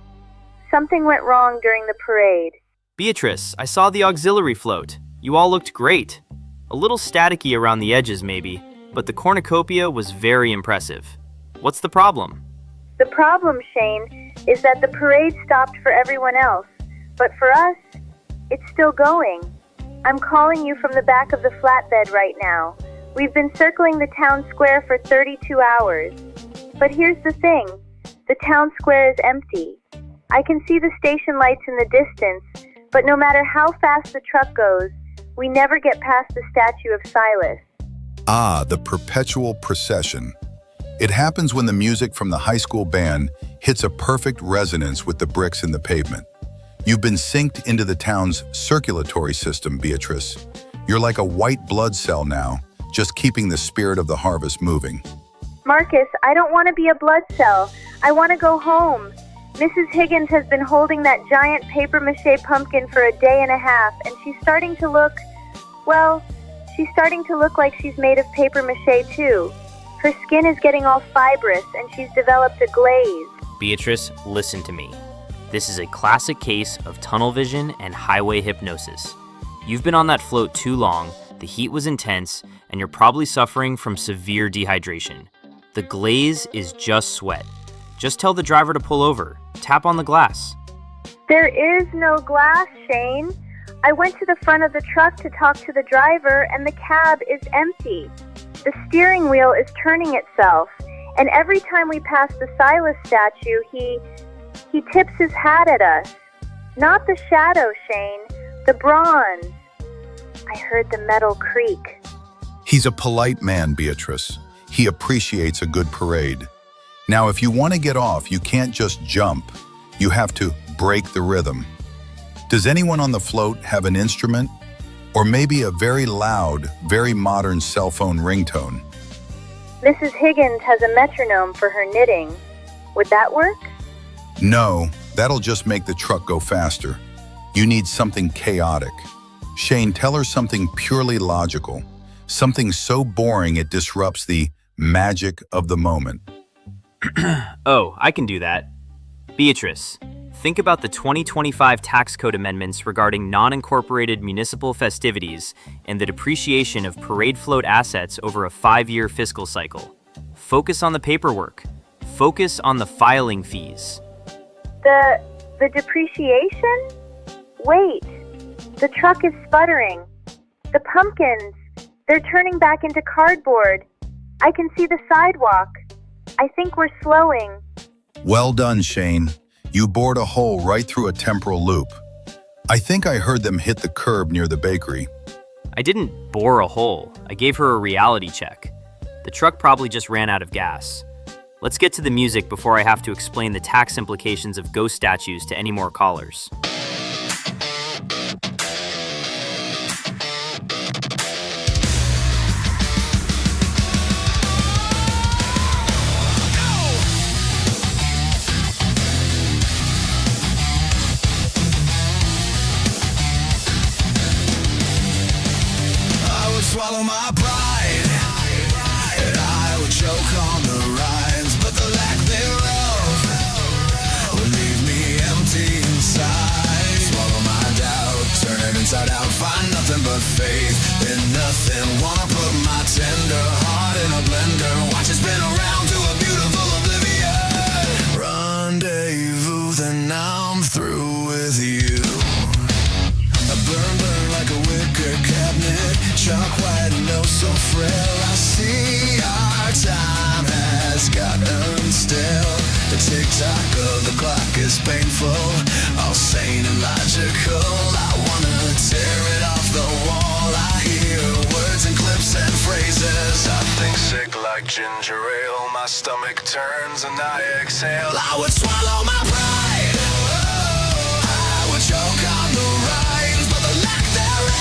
went wrong during the parade. Beatrice, I saw the auxiliary float. You all looked great. A little staticky around the edges maybe, but the cornucopia was very impressive. What's the problem? The problem, Shane, is that the parade stopped for everyone else, but for us, it's still going. I'm calling you from the back of the flatbed right now. We've been circling the town square for 32 hours. But here's the thing. The town square is empty. I can see the station lights in the distance, but no matter how fast the truck goes, we never get past the statue of Silas. Ah, the perpetual procession. It happens when the music from the high school band hits a perfect resonance with the bricks in the pavement. You've been synced into the town's circulatory system, Beatrice. You're like a white blood cell now, just keeping the spirit of the harvest moving. Marcus, I don't want to be a blood cell. I want to go home. Mrs. Higgins has been holding that giant papier-mâché pumpkin for a day and a half, and she's starting to look, well, she's starting to look like she's made of papier-mâché too. Her skin is getting all fibrous, and she's developed a glaze. Beatrice, listen to me. This is a classic case of tunnel vision and highway hypnosis. You've been on that float too long, the heat was intense, and you're probably suffering from severe dehydration. The glaze is just sweat. Just tell the driver to pull over. Tap on the glass. There is no glass, Shane. I went to the front of the truck to talk to the driver, and the cab is empty. The steering wheel is turning itself, and every time we pass the Silas statue, he tips his hat at us. Not the shadow, Shane, the bronze. I heard the metal creak. He's a polite man, Beatrice. He appreciates a good parade. Now, if you want to get off, you can't just jump. You have to break the rhythm. Does anyone on the float have an instrument? Or maybe a very loud, very modern cell phone ringtone? Mrs. Higgins has a metronome for her knitting. Would that work? No, that'll just make the truck go faster. You need something chaotic. Shane, tell her something purely logical. Something so boring it disrupts the magic of the moment. Oh, I can do that. Beatrice, think about the 2025 tax code amendments regarding non-incorporated municipal festivities and the depreciation of parade float assets over a 5-year fiscal cycle. Focus on the paperwork. Focus on the filing fees. The depreciation? Wait, the truck is sputtering. The pumpkins, they're turning back into cardboard. I can see the sidewalk. I think we're slowing. Well done, Shane. You bored a hole right through a temporal loop. I think I heard them hit the curb near the bakery. I didn't bore a hole. I gave her a reality check. The truck probably just ran out of gas. Let's get to the music before I have to explain the tax implications of ghost statues to any more callers. Swallow my pride, and I would choke on the rinds, but the lack thereof would leave me empty inside. Swallow my doubt, turn it inside out, find nothing but faith in nothing. Wanna put my tender heart in a blender, watch it spin around to a beautiful oblivion. Rendezvous, then I'm through with you. I burn like a wicker cabinet, chalk white and oh so frail. I see our time has gotten stale. The tick-tock of the clock is painful, all sane and logical. I wanna tear it off the wall. I hear words and clips and phrases. I think sick like ginger ale. My stomach turns and I exhale. I would swallow my pride. I would choke on the reins, but the lack thereof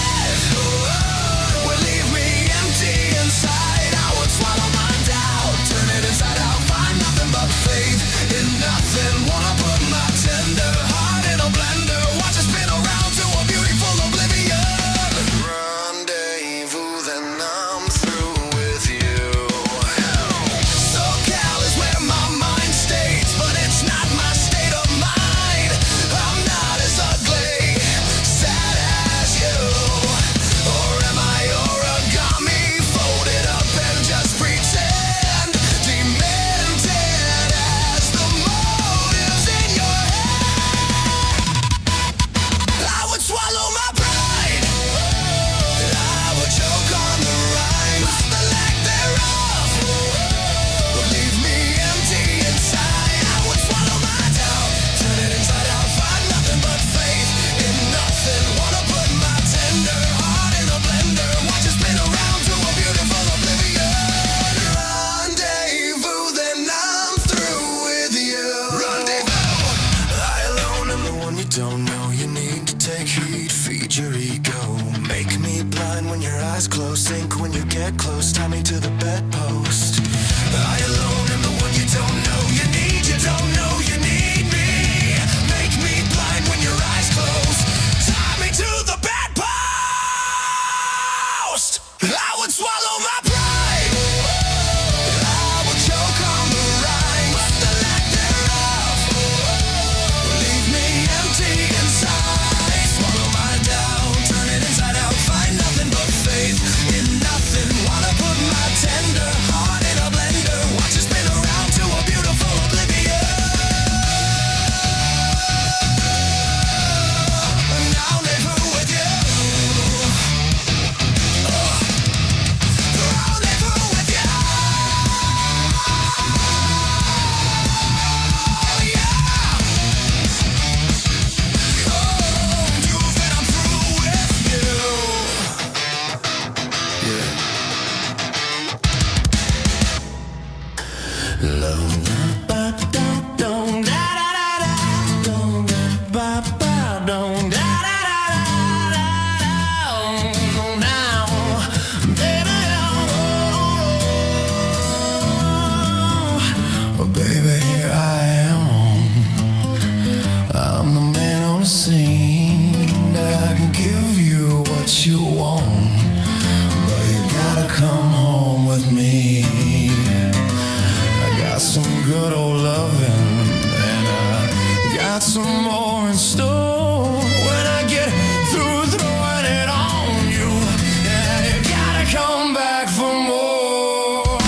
would leave me empty inside. I would swallow my doubt, turn it inside out, find nothing but faith in nothing. Wanna put my tender heart in a blender, watch it spin around to a beautiful oblivion. Rendezvous, then I'm through with you. SoCal is where my mind stays, but it's not my state of blind when your eyes close, sink when you get close, tie me to the bedpost. I alone am the one you don't know you need, you don't know you need me. Make me blind when your eyes close, tie me to the bedpost. I would swallow my pride, I would choke on the rhyme, but the lack thereof leave me empty inside. Swallow my doubt, turn it inside out, find nothing but faith in nothing. Wanna put my tender heart in a blender, watch it spin around to a beautiful oblivion. And I'll live with you. I'll live with you. Yeah. You that I'm through with you. Yeah. Love, ba da dum da da da da, dum ba ba dum da da da da da now, baby. Oh, baby, here I am. I'm the man on the scene. I can give you what you want, but you gotta come home with me. I got some good old loving, and I got some more in store. When I get through throwing it on you, yeah, you gotta come back for more.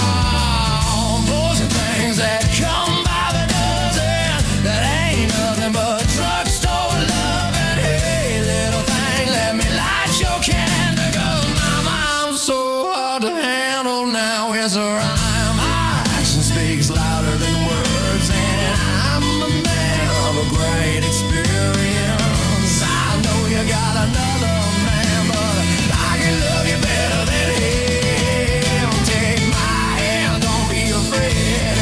Those are things that come by the dozen, that ain't nothing but drugstore loving. Hey, little thing, let me light your candle, 'cause mama, I'm so hard to handle now. It's a rhyme, my action speaks louder than words, and I'm a man of a great experience. I know you got another man, but I can love you better than him. Take my hand, don't be afraid.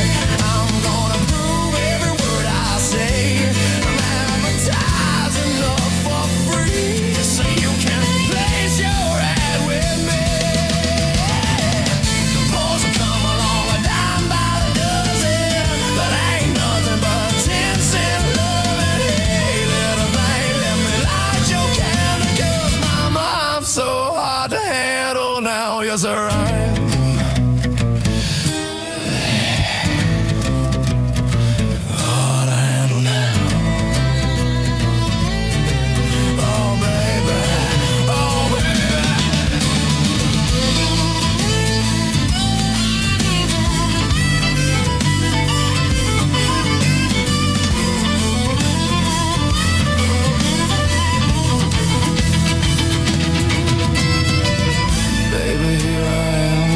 I'm gonna prove every word I say. I'm advertising love for free, so you can place your ad with me. Suppose I come along a dime by the dozen, but ain't nothing but 10-cent loving. Hey, little thing, let me light your candle, 'cause mama, I'm so hard to handle now. Yes, I am. Hard to handle now. Oh, baby. Oh, baby. Baby, here I am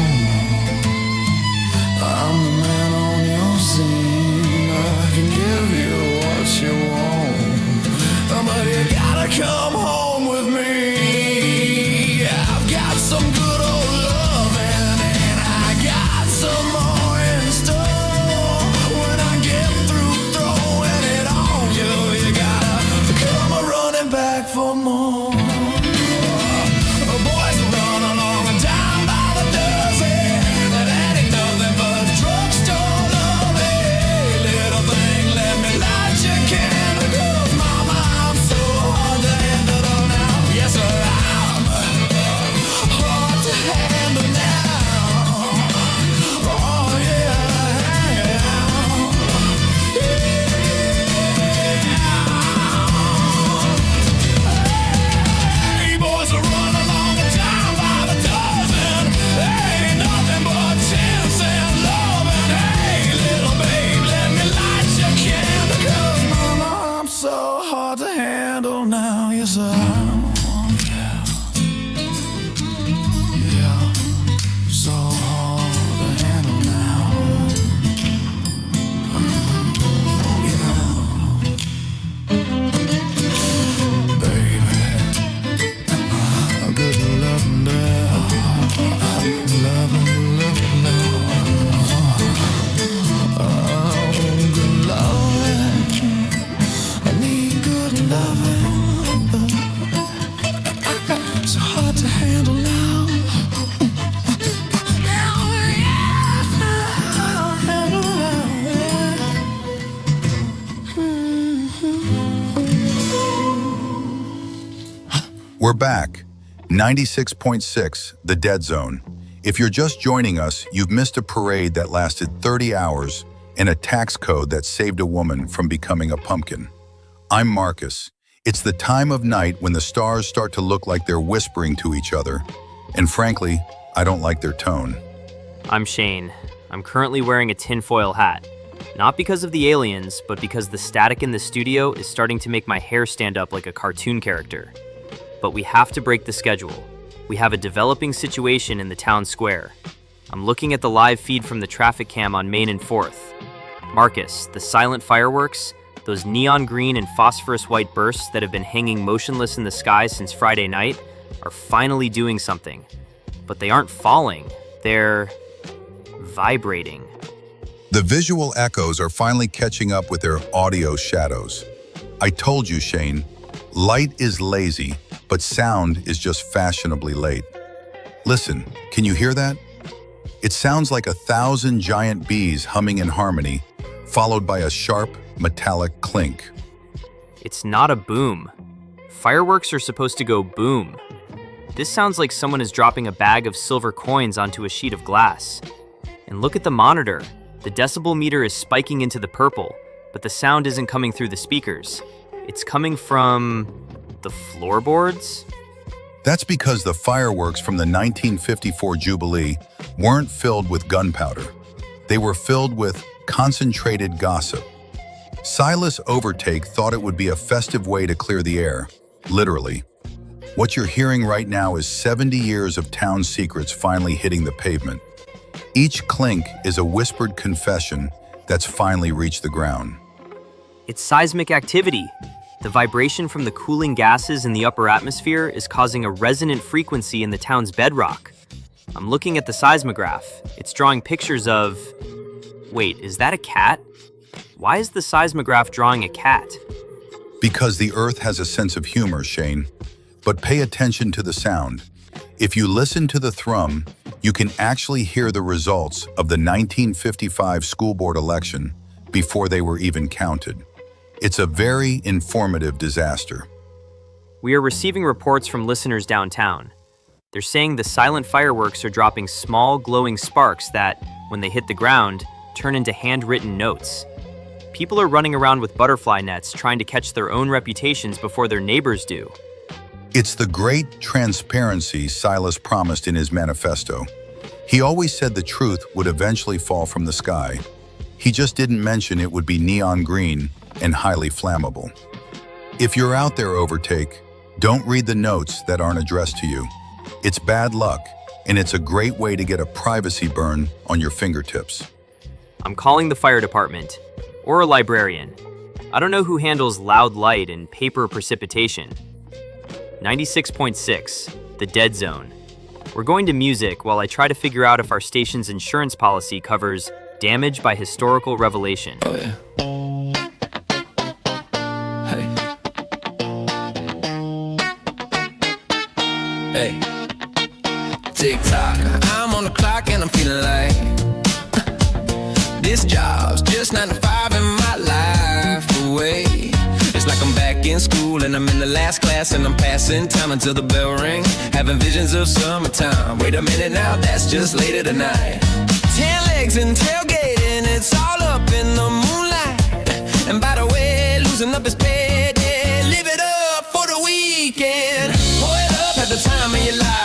We're back. 96.6, the Dead Zone. If you're just joining us, you've missed a parade that lasted 30 hours and a tax code that saved a woman from becoming a pumpkin. I'm Marcus. It's the time of night when the stars start to look like they're whispering to each other. And frankly, I don't like their tone. I'm Shane. I'm currently wearing a tinfoil hat. Not because of the aliens, but because the static in the studio is starting to make my hair stand up like a cartoon character. But we have to break the schedule. We have a developing situation in the town square. I'm looking at the live feed from the traffic cam on Main and 4th. Marcus, the silent fireworks, those neon green and phosphorus white bursts that have been hanging motionless in the sky since Friday night, are finally doing something. But they aren't falling, they're vibrating. The visual echoes are finally catching up with their audio shadows. I told you, Shane, light is lazy, but sound is just fashionably late. Listen, can you hear that? It sounds like 1,000 giant bees humming in harmony, followed by a sharp, metallic clink. It's not a boom. Fireworks are supposed to go boom. This sounds like someone is dropping a bag of silver coins onto a sheet of glass. And look at the monitor. The decibel meter is spiking into the purple, but the sound isn't coming through the speakers. It's coming from the floorboards? That's because the fireworks from the 1954 Jubilee weren't filled with gunpowder. They were filled with concentrated gossip. Silas Overtake thought it would be a festive way to clear the air, literally. What you're hearing right now is 70 years of town secrets finally hitting the pavement. Each clink is a whispered confession that's finally reached the ground. It's seismic activity. The vibration from the cooling gases in the upper atmosphere is causing a resonant frequency in the town's bedrock. I'm looking at the seismograph. It's drawing pictures of... Wait, is that a cat? Why is the seismograph drawing a cat? Because the Earth has a sense of humor, Shane. But pay attention to the sound. If you listen to the thrum, you can actually hear the results of the 1955 school board election before they were even counted. It's a very informative disaster. We are receiving reports from listeners downtown. They're saying the silent fireworks are dropping small, glowing sparks that, when they hit the ground, turn into handwritten notes. People are running around with butterfly nets trying to catch their own reputations before their neighbors do. It's the great transparency Silas promised in his manifesto. He always said the truth would eventually fall from the sky. He just didn't mention it would be neon green and highly flammable. If you're out there, Overtake, don't read the notes that aren't addressed to you. It's bad luck, and it's a great way to get a privacy burn on your fingertips. I'm calling the fire department, or a librarian. I don't know who handles loud light and paper precipitation. 96.6, the Dead Zone. We're going to music while I try to figure out if our station's insurance policy covers damage by historical revelation. Oh yeah. Hey. Tick tock, I'm on the clock and I'm feeling like this job's just 9 to 5 and my life away. It's like I'm back in school and I'm in the last class and I'm passing time until the bell ring. Having visions of summertime. Wait a minute now, that's just later tonight. 10 legs and tailgating, it's all up in the moonlight. And by the way, losing up his bed, yeah, live it up for the weekend. Pour it up at the time of your life.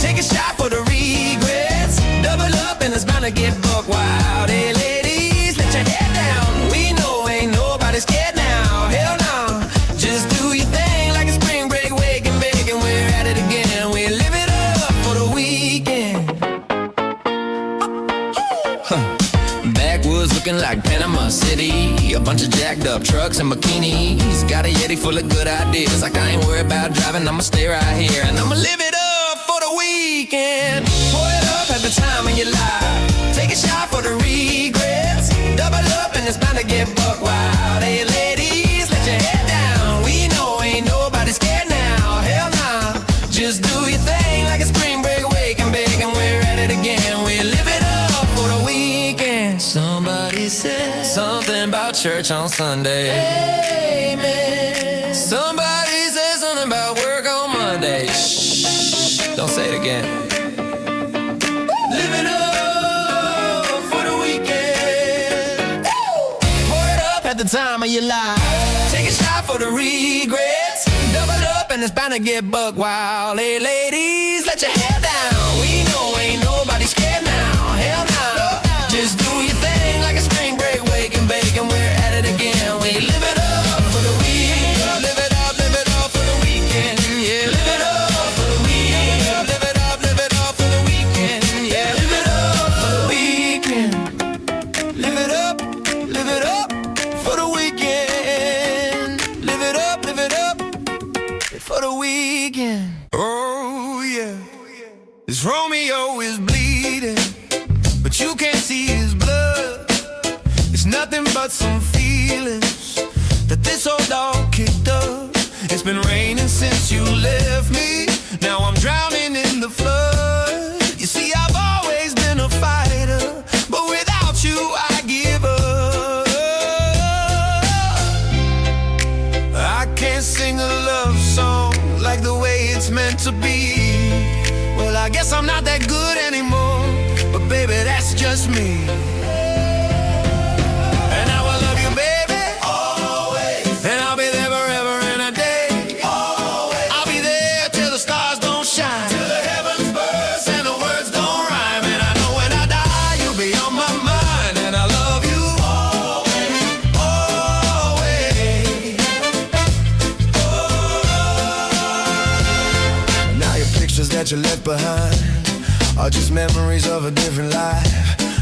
Take a shot for the regrets. Double up and it's bound to get buck wild. Hey ladies, let your head down. We know ain't nobody scared now. Hell no, just do your thing like a spring break, wake and bake, and we're at it again. We live it up for the weekend. Backwoods looking like Panama City. A bunch of jacked up trucks and bikinis. Got a Yeti full of good ideas. Like I ain't worried about driving, I'ma stay right here. And I'ma live it up for the weekend. Pour it up at the time of your life. Take a shot for the regrets. Double up and it's bound to get buck wild. Hey ladies, let your head down. We know ain't nobody scared now. Hell nah, just do your thing like a spring break, wake and bake, and we're at it again. We live it up for the weekend. Somebody said something about church on Sunday. Amen. Somebody said something about work on Monday. again. Live it up for the weekend. Pour it up at the time of your life. Take a shot for the regrets. Double up and it's bound to get buck wild. Hey ladies, let your hair down. We know ain't nobody scared now. Hell no. Just do your thing like a spring break. Wake and bake and we're at it again. We live it up for the weekend. Live it up for the weekend. Yeah, live it up for the weekend. Live it up for the weekend. Yeah, live it up for the weekend. Live it up for the weekend. Live it up for the weekend. Oh yeah, this Romeo is bleeding, but you can't see his blood. It's nothing but some feelings that this old dog kicked up. It's been raining since you left me. Now I'm drowning in the flood. You see, I've always been a fighter, but without you I give up. I can't sing a love song like the way it's meant to be. Well, I guess I'm not that good anymore, but baby, that's just me. And I will love you, baby, always. And I'll be there forever and a day, always. I'll be there till the stars don't shine, till the heavens burst and the words don't rhyme. And I know when I die, you'll be on my mind. And I love you always, always. Now your pictures that you left behind are just memories of a different life.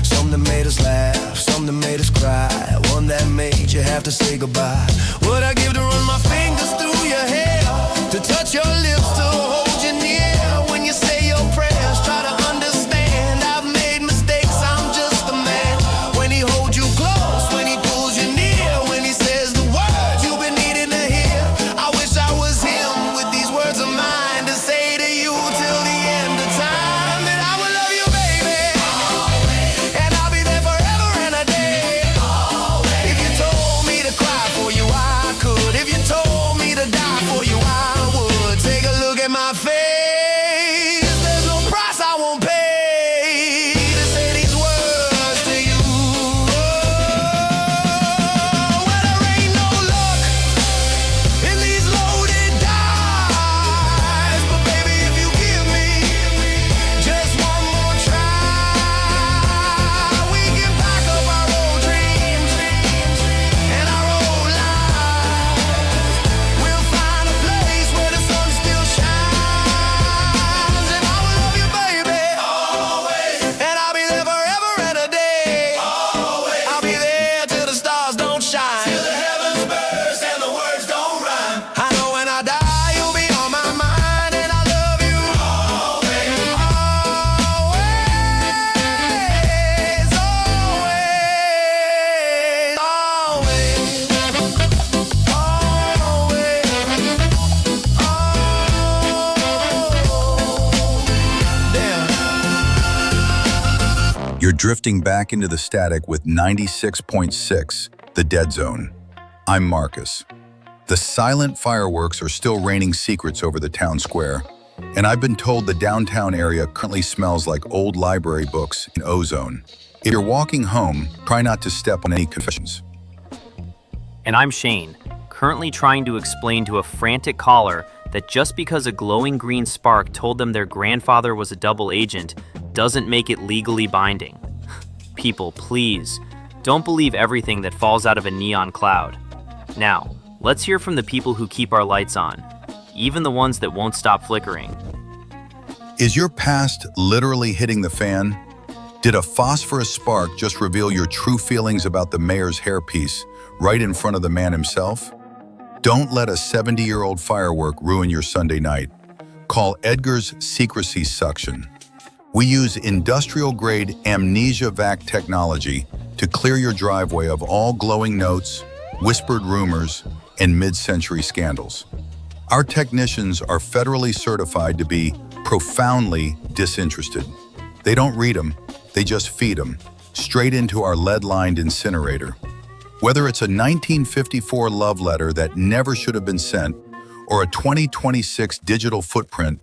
Some that made us laugh, some that made us cry, one that made you have to say goodbye. What I give to run my fingers through your hair, to touch your lips, to hold you near. When you say your prayers, try to understand I've made mistakes, I'm just a man. When he holds you close, when he pulls you near, when he says the words you've been needing to hear. I wish I was him with these words of mine to say to you till the end of time. That I will love you, baby, always. And I'll be there forever and a day, always. If you told me to cry for you, I could. If you told me to die for you, I would. Take a look at my face. There's no price I won't pay to say these words to you. Well, there ain't no luck in these loaded dice, but baby, if you give me just one more try, we can pack up our old dreams and our old lives. We'll find a place where the sun still shines, and I will love you, baby, always. And I'll be there forever and a day, always. I'll be there till the stars don't shine, till the heavens burst and the words don't rhyme. I know when I die, you'll be on my mind, and I love you always, You're drifting back into the static with 96.6, the dead zone. I'm Marcus. The silent fireworks are still raining secrets over the town square, and I've been told the downtown area currently smells like old library books in ozone. If you're walking home, try not to step on any confessions. And I'm Shane, currently trying to explain to a frantic caller that just because a glowing green spark told them their grandfather was a double agent doesn't make it legally binding. People, please, don't believe everything that falls out of a neon cloud. Now, let's hear from the people who keep our lights on, even the ones that won't stop flickering. Is your past literally hitting the fan? Did a phosphorus spark just reveal your true feelings about the mayor's hairpiece right in front of the man himself? Don't let a 70-year-old firework ruin your Sunday night. Call Edgar's Secrecy Suction. We use industrial-grade amnesia vac technology to clear your driveway of all glowing notes, whispered rumors, and mid-century scandals. Our technicians are federally certified to be profoundly disinterested. They don't read them, they just feed them, straight into our lead-lined incinerator. Whether it's a 1954 love letter that never should have been sent, or a 2026 digital footprint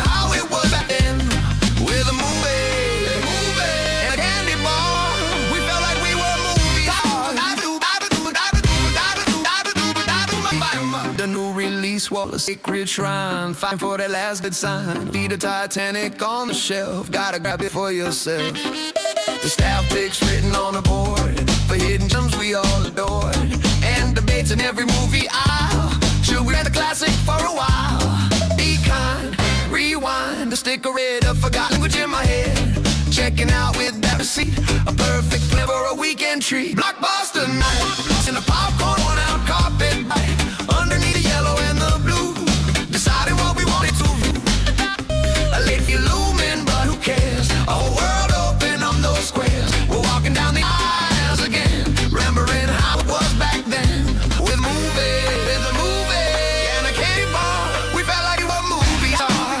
swallow a sacred shrine. Fight for that last good sign. Be the Titanic on the shelf. Gotta grab it for yourself. The staff picks written on the board for hidden gems we all adored. And debates in every movie aisle. Should we rent a classic for a while? Be kind, rewind. The sticker read a forgotten language in my head. Checking out with that receipt. A perfect flip for a weekend treat. Blockbuster night. In the popcorn, one out carpet right. Underneath the yellow and the blue. Deciding what we wanted to view. A late fee looming, but who cares? A whole world open on those squares. We're walking down the aisles again. Remembering how it was back then. With a movie, and a candy bar. We felt like we were movie stars.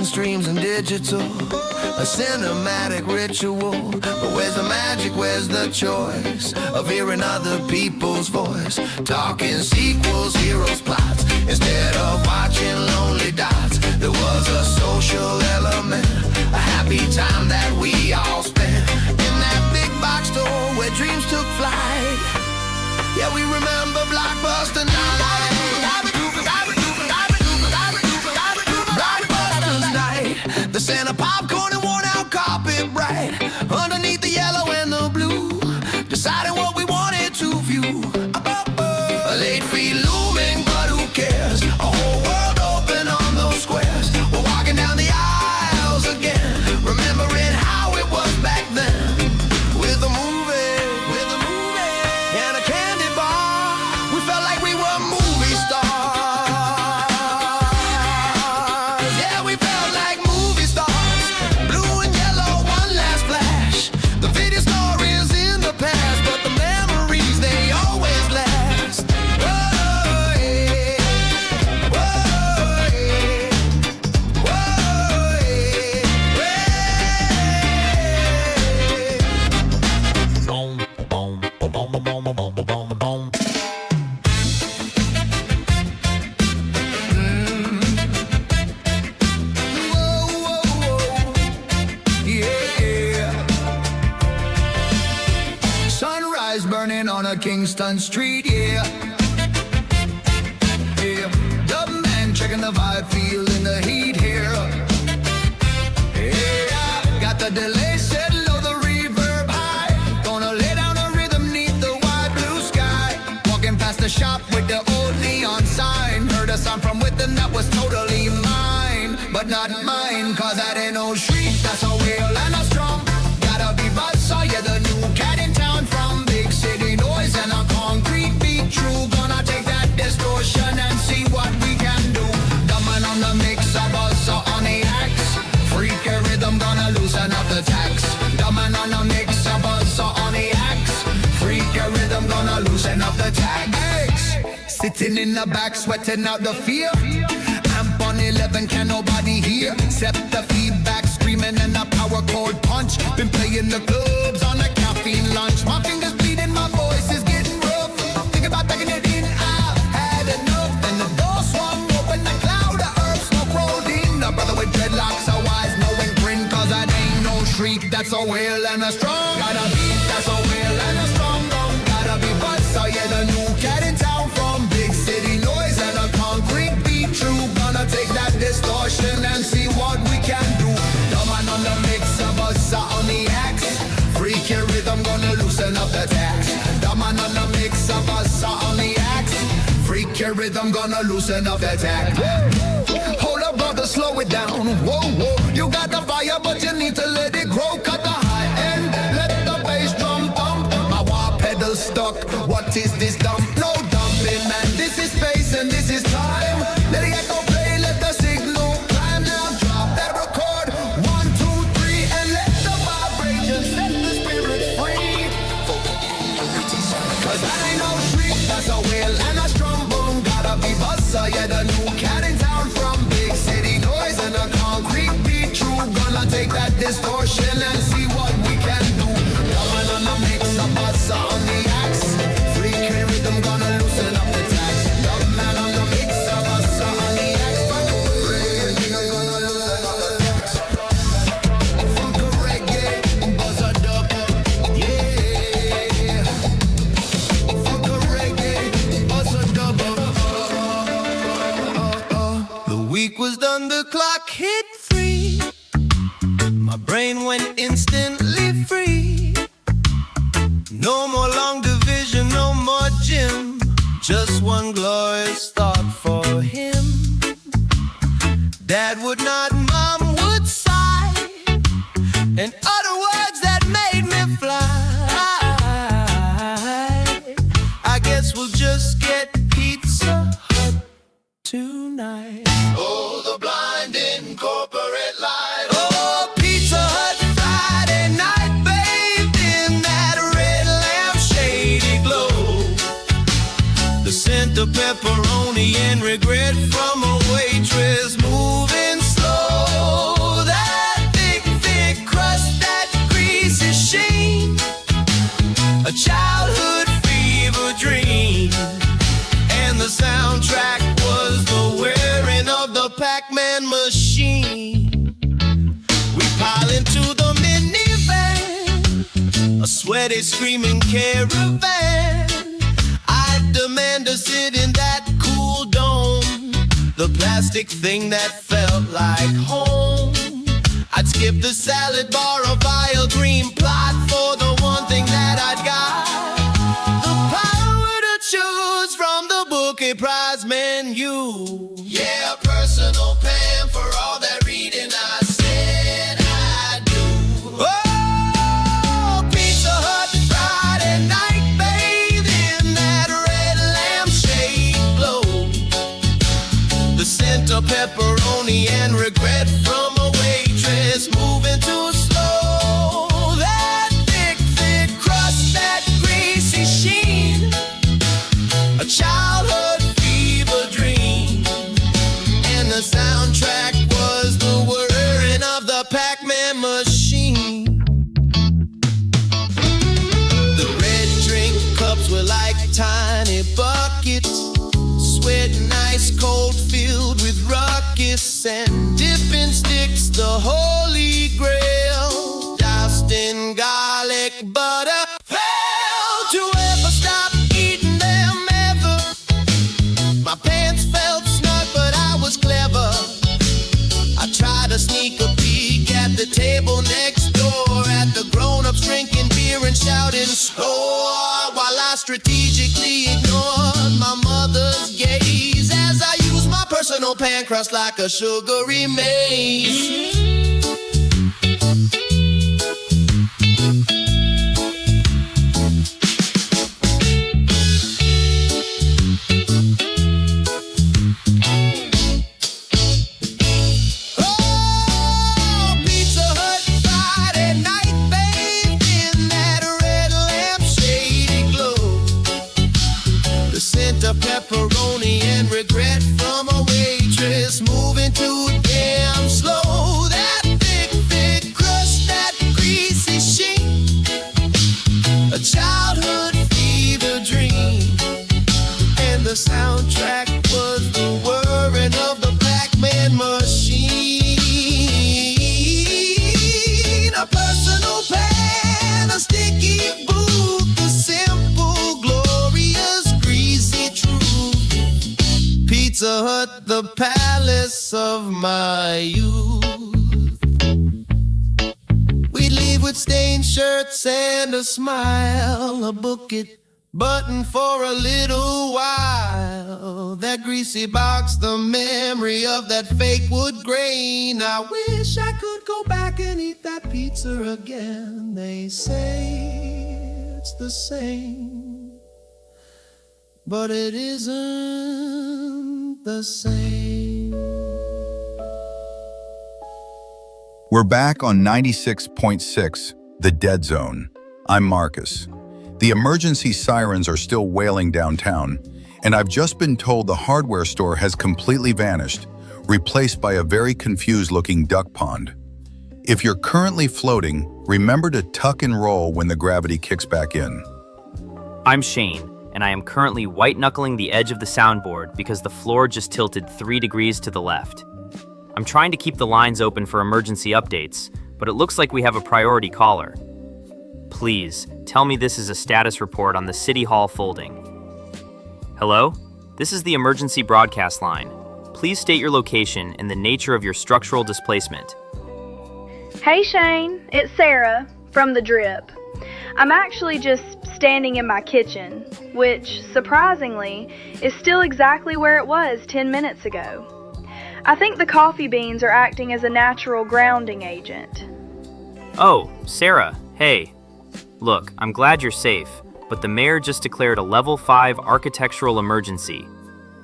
Streams and digital, a cinematic ritual. But where's the magic, where's the choice of hearing other people's voice? Talking sequels, heroes, plots, instead of watching lonely dots. There was a social element, a happy time that we all spent in that big box store where dreams took flight. Yeah, we remember Blockbuster night. The scent of popcorn and worn out carpet bright. Underneath the yellow and the blue. Deciding what we wanted to view. A late fee looming, but who cares? A whole world open on those squares. We're walking down the aisles again. Remembering how it was back then. With a movie, and a candy bar. We felt like we were movie stars. Yeah, we felt like movie stars. Blue and yellow, one last flash. The video stories in the past, but the memories, they always last. Whoa, yeah. Whoa, yeah. Whoa, yeah. Boom, boom, boom, boom, boom, boom, boom, boom, boom. Sunrise burning on a Kingston street, yeah. Yeah, the man checking the vibe, feeling the heat here. Yeah, got the delay set low, the reverb high. Gonna lay down a rhythm neath the wide blue sky. Walking past the shop with the old neon sign. Heard a sound from within that was totally mine. But not mine, cause that ain't no shriek. That's so real and a strong. Gotta be Buzzsaw, yeah, the new cat in town. From big city noise and a concrete beat. True, gonna take that distortion and see what we can do. Dumbing on the mix, a Buzzsaw on the axe. Freaky rhythm, gonna loosen up the tax. Dumbing on the mix, a Buzzsaw on the axe. Freaky rhythm, gonna loosen up the tax. Sitting in the back, sweating out the fear. Amp on 11, can nobody hear? Except the feedback screaming and a power chord punch. Been playing the clubs on a caffeine lunch. My fingers bleeding, my voice is getting rough. Think about taking it in, I've had enough. And the door swung open, a cloud of earth smoke rolled in. A brother with dreadlocks, a wise knowing grin. Cause that ain't no shriek, that's so real and a strong. Gotta be, that's so real and a strong. Gotta be Buzzsaw, yeah, the new cat in town. From big city noise and a concrete beat. True, gonna take that distortion and see what we can do. Dumbing on the mix, a Buzzsaw on the axe. Freaky rhythm, gonna loosen up the tax. Dumbing on the mix, a Buzzsaw on the axe. Freaky rhythm, gonna loosen up the tax. Hold up, brother, slow it down. Whoa, whoa, you got the fire, but you need to let it grow. Cut the high end, let the bass drum thump. My wah pedal stuck, what is this dump? No dumping, man, this is space and this is time. Let it echo play, let the signal climb. Now drop that record, 1, 2, 3, and let the vibration set the spirit free. Cause that ain't no shriek, that's a wail and a strum boom. Gotta be Buzzsaw, yeah, the new cat in town. From big city noise and a concrete beat. True, gonna take that distortion instantly free. No more long division, no more gym. Just one glorious thought for him. Dad would nod, Mom would sigh, and utter words that made me fly. I guess we'll just get Pizza Hut tonight. Oh, the blinding corporate light. Oh, Pizza Hut Friday night, bathed in that red lamp shady glow. The scent of pepperoni and regret from a waitress moving slow. That thick crust, that greasy sheen, a childhood fever dream. And the soundtrack was the wearing of the Pac-Man machine. We pile into the minivan, a sweaty, screaming caravan. I demand to sit in that cool dome, the plastic thing that felt like home. I'd skip the salad bar, a vile green plot for the one thing that I'd got. The power to choose from the bouquet prize menu. Yeah, personal pan for all that reading I said I do. Oh, Pizza Hut Friday night, bathed in that red lampshade glow. The scent of pepperoni and regret from a waitress moving too slow. That thick crust, that greasy sheen, a childhood fever dream. And the soundtrack was the whirring of the Pac-Man machine. The red drink cups were like tiny buckets, sweating ice cold, filled with ruckus, and dipping sticks, the holy grail, doused in garlic butter. Failed to ever stop eating them ever. My pants felt snug, but I was clever. I tried to sneak a peek at the table next door, at the grown-ups drinking beer and shouting score, while I strategically ignored my mother's gaze as I used my personal pan crust like a sugary maze. Oh, Pizza Hut Friday night, bathed in that red lampshade glow. The scent of pepperoni and regret from a waitress moving too damn slow. That thick crust, that greasy sheen, a childhood fever dream. And the soundtrack was the whirring of the Pac-Man machine. A personal pan, a sticky booth, the simple, glorious, greasy truth. Pizza Hut, the palace of my youth. We leave with stained shirts and a smile, a bucket button for a little while. That greasy box, the memory of that fake wood grain. I wish I could go back and eat that pizza again. They say it's the same, but it isn't the same. We're back on 96.6, The Dead Zone. I'm Marcus. The emergency sirens are still wailing downtown, and I've just been told the hardware store has completely vanished, replaced by a very confused-looking duck pond. If you're currently floating, remember to tuck and roll when the gravity kicks back in. I'm Shane, and I am currently white-knuckling the edge of the soundboard because the floor just tilted 3 degrees to the left. I'm trying to keep the lines open for emergency updates, but it looks like we have a priority caller. Please, tell me this is a status report on the City Hall folding. Hello? This is the emergency broadcast line. Please state your location and the nature of your structural displacement. Hey Shane, it's Sarah from The Drip. I'm actually just standing in my kitchen, which, surprisingly, is still exactly where it was 10 minutes ago. I think the coffee beans are acting as a natural grounding agent. Oh, Sarah, hey. Look, I'm glad you're safe, but the mayor just declared a level 5 architectural emergency.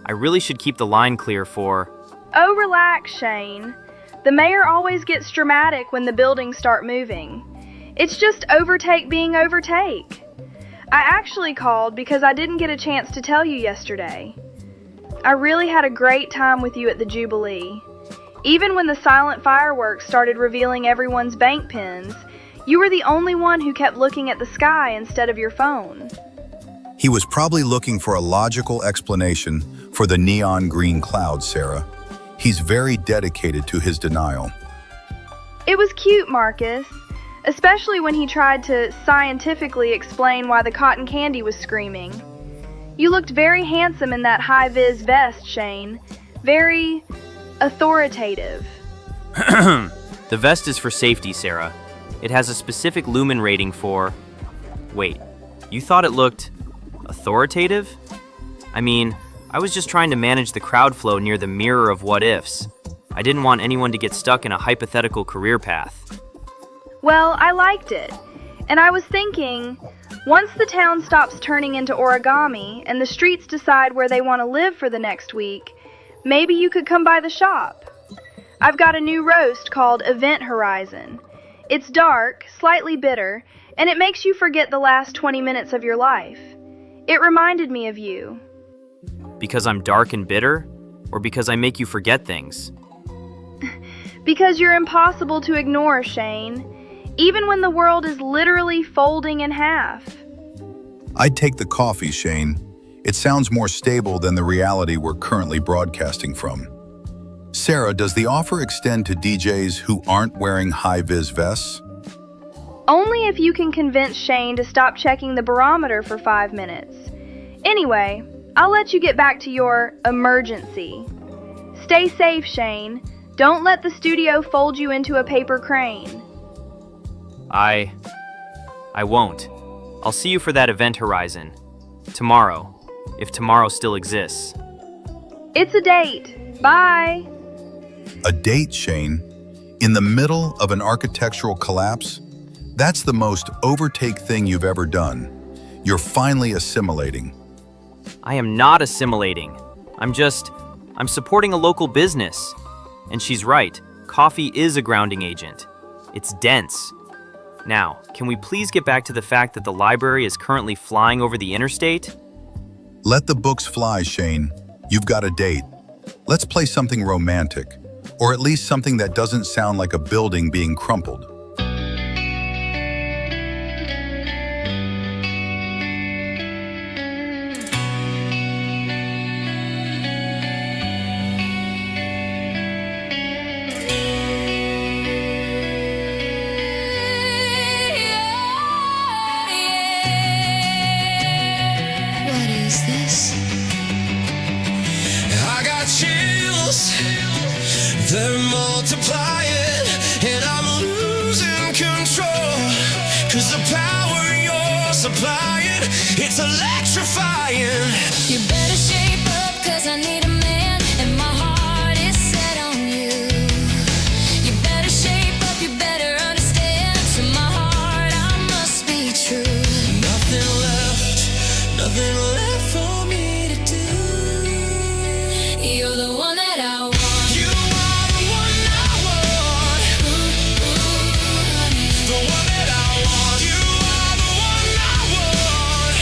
I really should keep the line clear for... Oh, relax, Shane. The mayor always gets dramatic when the buildings start moving. It's just overtake being overtake. I actually called because I didn't get a chance to tell you yesterday. I really had a great time with you at the Jubilee. Even when the silent fireworks started revealing everyone's bank pins, you were the only one who kept looking at the sky instead of your phone. He was probably looking for a logical explanation for the neon green clouds, Sarah. He's very dedicated to his denial. It was cute, Marcus, especially when he tried to scientifically explain why the cotton candy was screaming. You looked very handsome in that high-vis vest, Shane. Very authoritative. The vest is for safety, Sarah. It has a specific lumen rating for... Wait, you thought it looked authoritative? I mean, I was just trying to manage the crowd flow near the mirror of what-ifs. I didn't want anyone to get stuck in a hypothetical career path. Well, I liked it. And I was thinking, once the town stops turning into origami and the streets decide where they want to live for the next week, maybe you could come by the shop. I've got a new roast called Event Horizon. It's dark, slightly bitter, and it makes you forget the last 20 minutes of your life. It reminded me of you. Because I'm dark and bitter? Or because I make you forget things? Because you're impossible to ignore, Shane. Even when the world is literally folding in half. I'd take the coffee, Shane. It sounds more stable than the reality we're currently broadcasting from. Sarah, does the offer extend to DJs who aren't wearing high-vis vests? Only if you can convince Shane to stop checking the barometer for 5 minutes. Anyway, I'll let you get back to your emergency. Stay safe, Shane. Don't let the studio fold you into a paper crane. I won't. I'll see you for that Event Horizon. Tomorrow, if tomorrow still exists. It's a date. Bye. A date, Shane? In the middle of an architectural collapse? That's the most overtake thing you've ever done. You're finally assimilating. I am not assimilating. I'm supporting a local business. And she's right. Coffee is a grounding agent. It's dense. Now, can we please get back to the fact that the library is currently flying over the interstate? Let the books fly, Shane. You've got a date. Let's play something romantic, or at least something that doesn't sound like a building being crumpled. What is this? I got chills, they're multiplying, and I'm losing control. Cause the power you're supplying, it's electrifying. You better shape up, cause I need a man, and my heart is set on you. You better shape up, you better understand. To my heart, I must be true. Nothing left for me to do. You're the one that I want. You are the one I want. The one that I want. You are the one I want.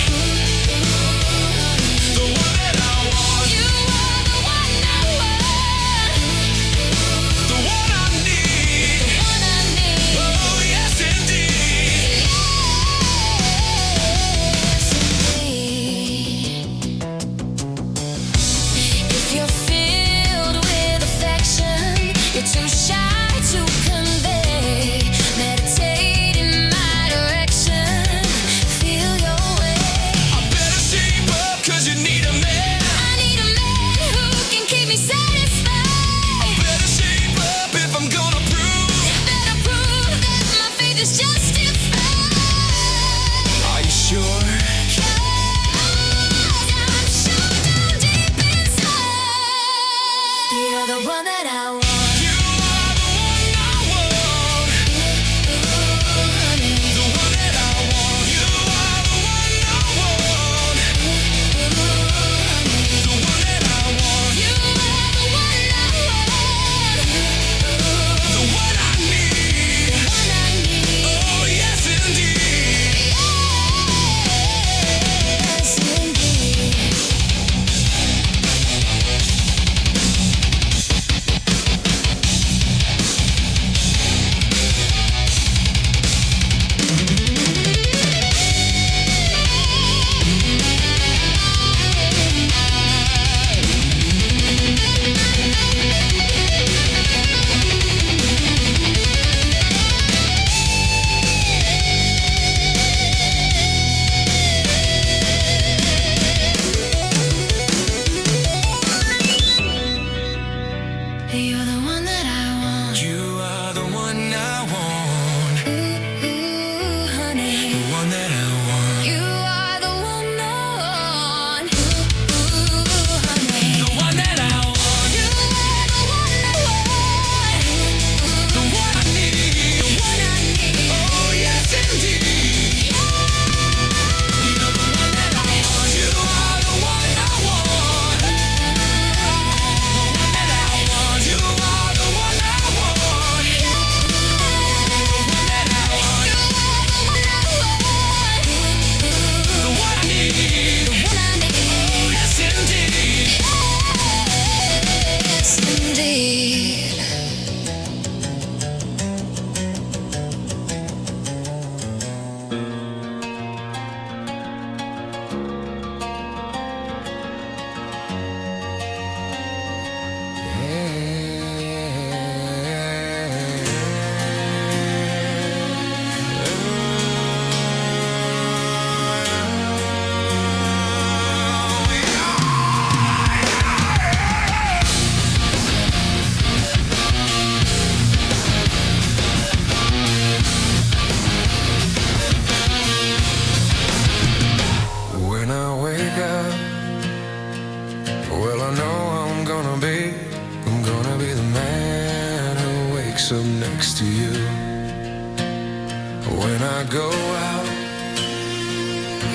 when I go out.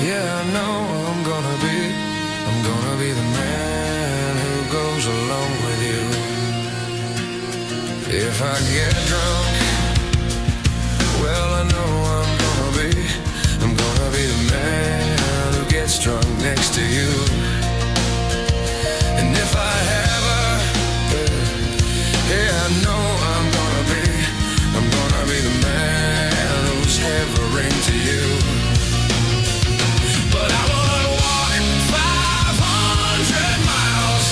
Yeah, I know I'm gonna be the man who goes along with you. If I get drunk, well, I know I'm gonna be the man who gets drunk next to you. And if I have her, yeah, I know I'm gonna be the man who's havering to you. But I would walk 500 miles,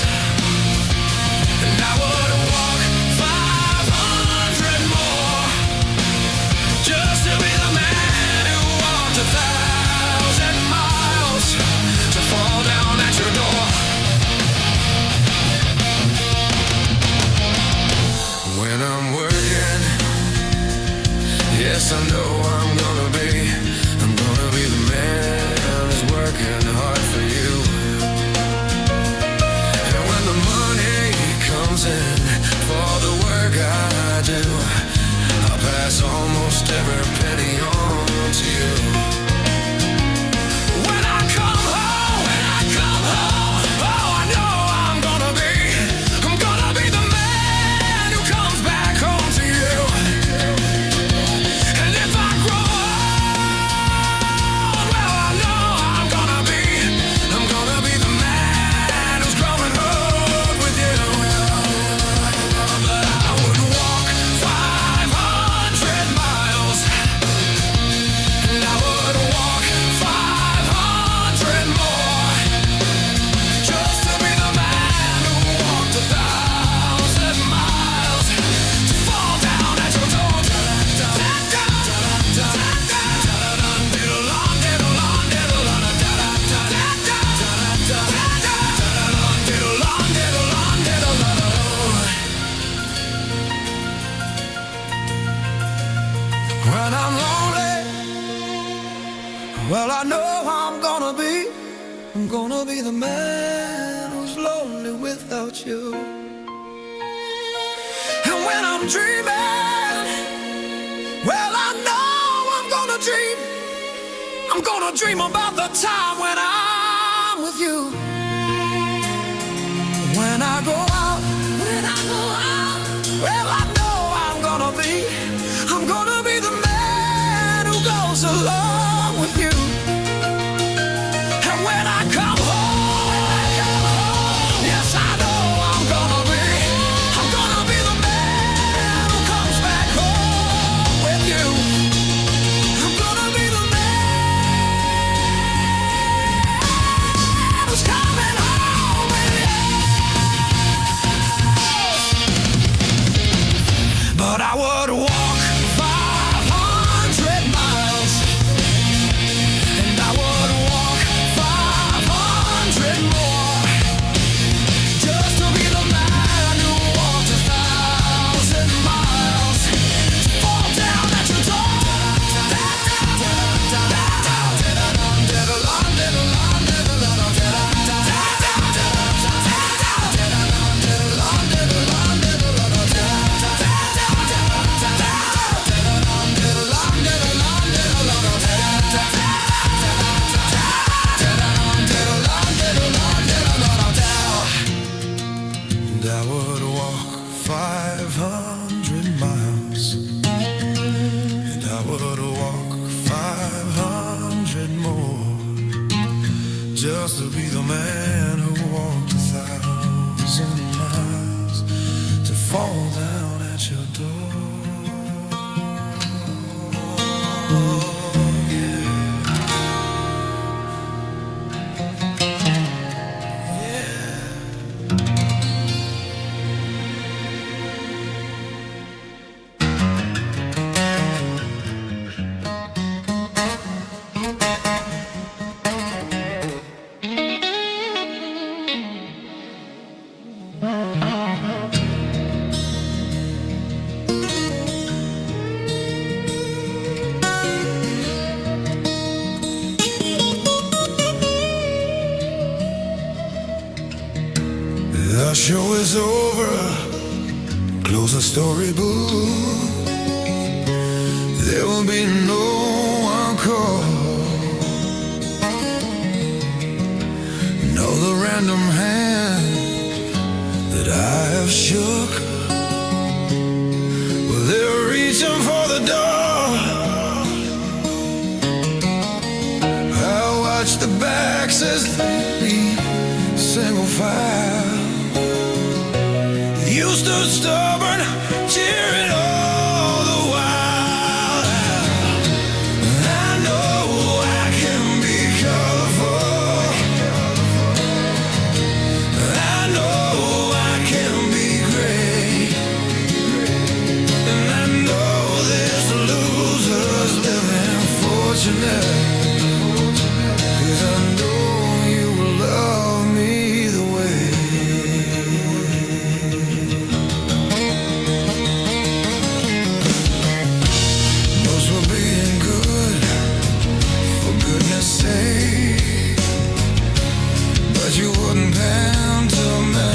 and I would walk 500 more, just to be the man who walked 1,000 miles to fall down at your door. When I'm working, yes, I know I'm gonna be the man who's working hard for you. And when the money comes in for the work I do, I'll pass almost every penny on to you. When I come home, oh, I know I'm gonna be the man who comes back home to you. And if I grow old, well, I know I'm gonna be the man who's growing old with you. But I would walk 500 miles, and I would walk 500 more, just to be the man who walked 1,000 miles to fall down at your door. When I'm lonely, well, I know I'm gonna be the man who's lonely without you. And when I'm dreaming, well, I know I'm gonna dream about the time when I'm with you. When I go out, well, I know I'm gonna be the man who goes along with you. And when I come home, yes, I know I'm gonna be the man who comes back home with you. I'm gonna be the man who's coming home with you. But I would walk 500 miles, and I would walk 500 more, just to be the man who walked 1,000 miles to fall down at your door. And I would walk 500 miles, and I would walk 500 more, just to be the man who walked 1,000 miles to fall down at your door. The show is over, close the storybook. there will be no one call. No, the random hand that I have shook, well, they're reaching for the door. I watch the backs as they leave, single file. You stood stubborn, cheering all the while. I know I can be colorful. I know I can be great. And I know there's losers living fortunate. 'Cause I know you will love me the way. Most were being good, for goodness sake, but you wouldn't pan to me.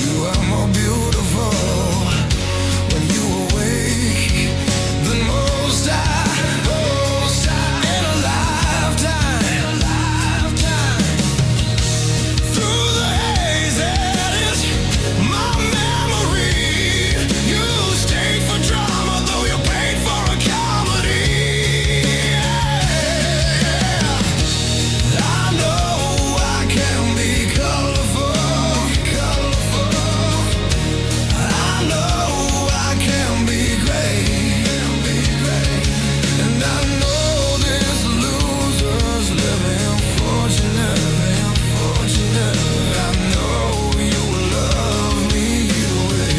You are more beautiful when you awake than most in a lifetime. Through the haze that is my memory, you stayed for drama, though you paid for a comedy. I know I can be colorful. I know I can be great. And I know there's losers living fortunate. I know you will love me the way.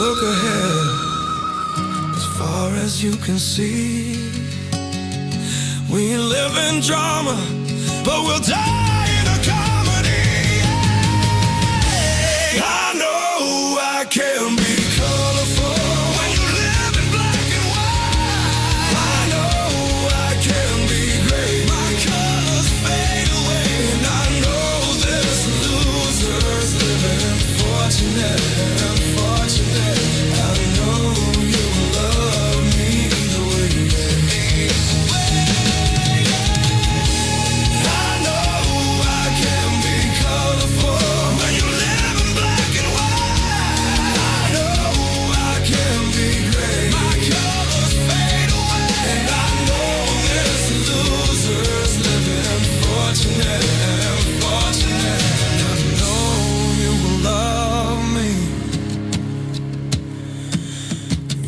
Look ahead, as far as you can see. We live in drama, but we'll die in a comedy. I know I can be colorful when you live in black and white. I know I can be great. My colors fade away, and I know there's losers living fortunate. I know you love me the way. I know I can be colorful when you live in black and white. I know I can be great. My colors fade away, and I know there's losers living fortunate. I know you will love me.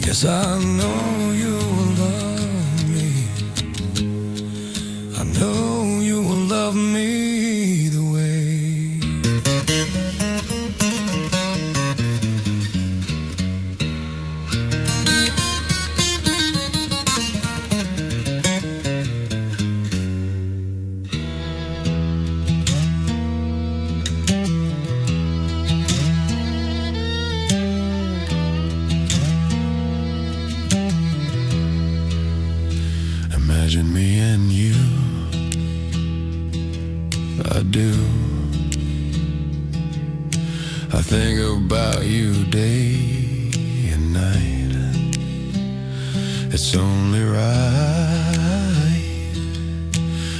Yes, I know you will love me. I know you will love me the way. Imagine me and you, I do. I think about you day and night. It's only right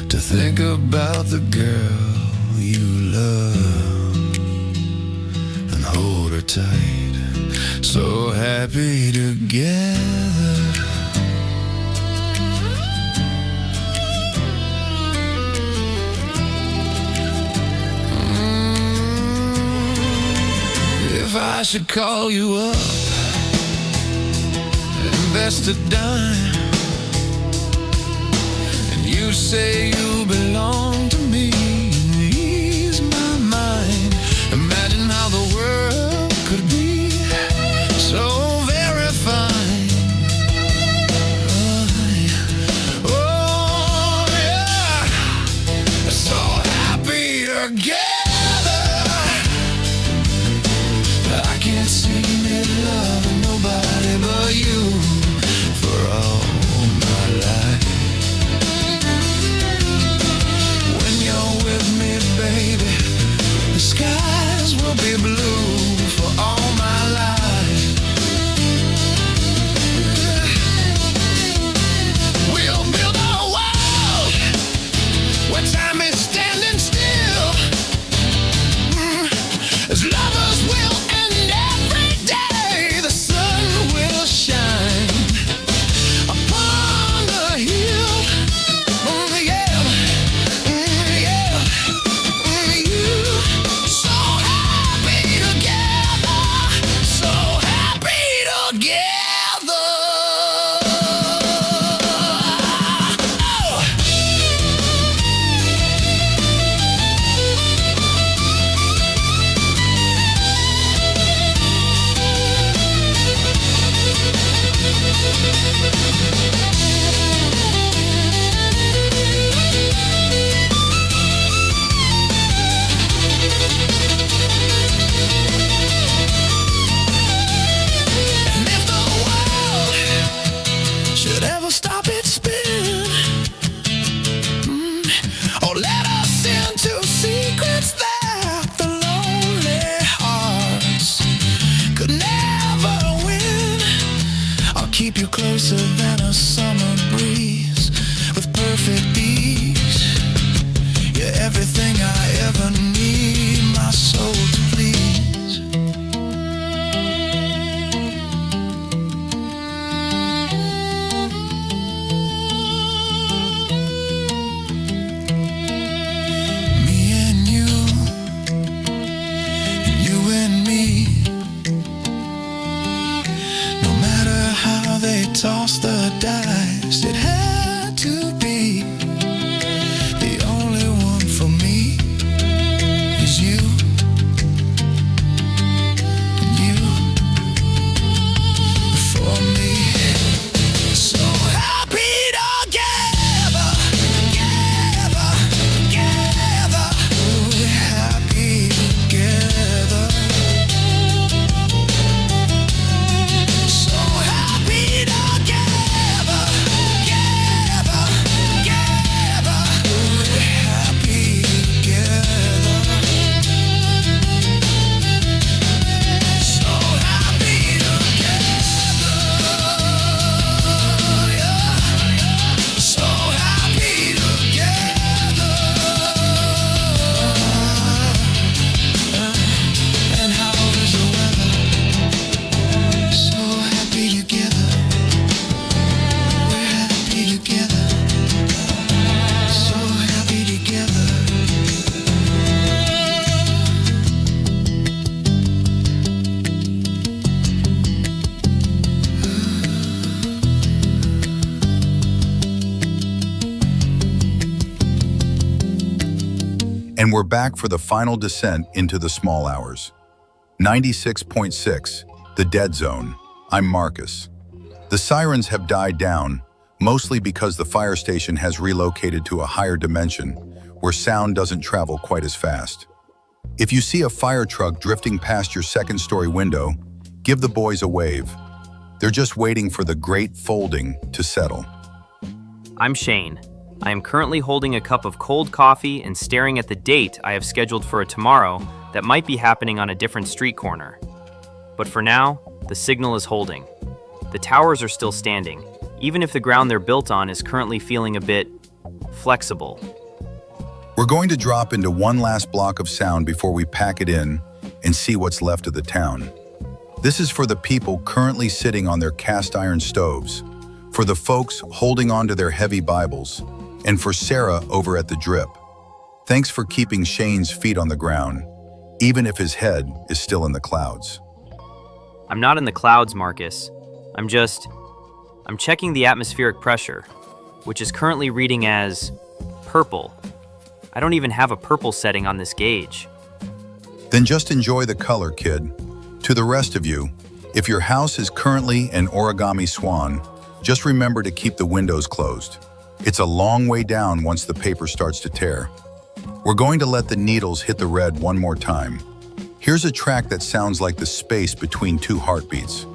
to think about the girl you love and hold her tight. So happy together. If I should call you up, invest a dime, and you say you belong to me, ease my mind. Imagine how the world could so very fine. Oh, yeah, so happy together. I can't seem to love nobody but you for all my life. When you're with me, baby, the skies will be blue for all my life. We'll build a world where time is standing still. As lovers will end every day, the sun will shine upon the hill. Yeah, yeah, you. So happy together, so happy together. Oh. And if the world should ever stop its spin, or let us into secrets that the lonely hearts could never win, I'll keep you closer than a summer breeze with perfect ease. You're everything I ever need, my soul to please. Me and you and me. No matter how they toss the dice, it had to be. The only one for me is you. And you for me. So happy together, together, together. We're happy together. So happy together, together, together. We're happy together. So happy together, yeah. So happy together. And how is the weather? So happy together. We're happy together. So happy together. And we're back for the final descent into the small hours. 96.6, the dead zone. I'm Marcus. The sirens have died down, mostly because the fire station has relocated to a higher dimension where sound doesn't travel quite as fast. If you see a fire truck drifting past your second-story window, give the boys a wave. They're just waiting for the great folding to settle. I'm Shane. I am currently holding a cup of cold coffee and staring at the date I have scheduled for a tomorrow that might be happening on a different street corner. But for now, the signal is holding. The towers are still standing, even if the ground they're built on is currently feeling a bit flexible. We're going to drop into one last block of sound before we pack it in and see what's left of the town. This is for the people currently sitting on their cast iron stoves, for the folks holding on to their heavy Bibles, and for Sarah over at the drip. Thanks for keeping Shane's feet on the ground, even if his head is still in the clouds. I'm not in the clouds, Marcus. I'm checking the atmospheric pressure, which is currently reading as purple. I don't even have a purple setting on this gauge. Then just enjoy the color, kid. To the rest of you, If your house is currently an origami swan, just remember to keep the windows closed. It's a long way down once the paper starts to tear. We're going to let the needles hit the red one more time. Here's a track that sounds like the space between two heartbeats.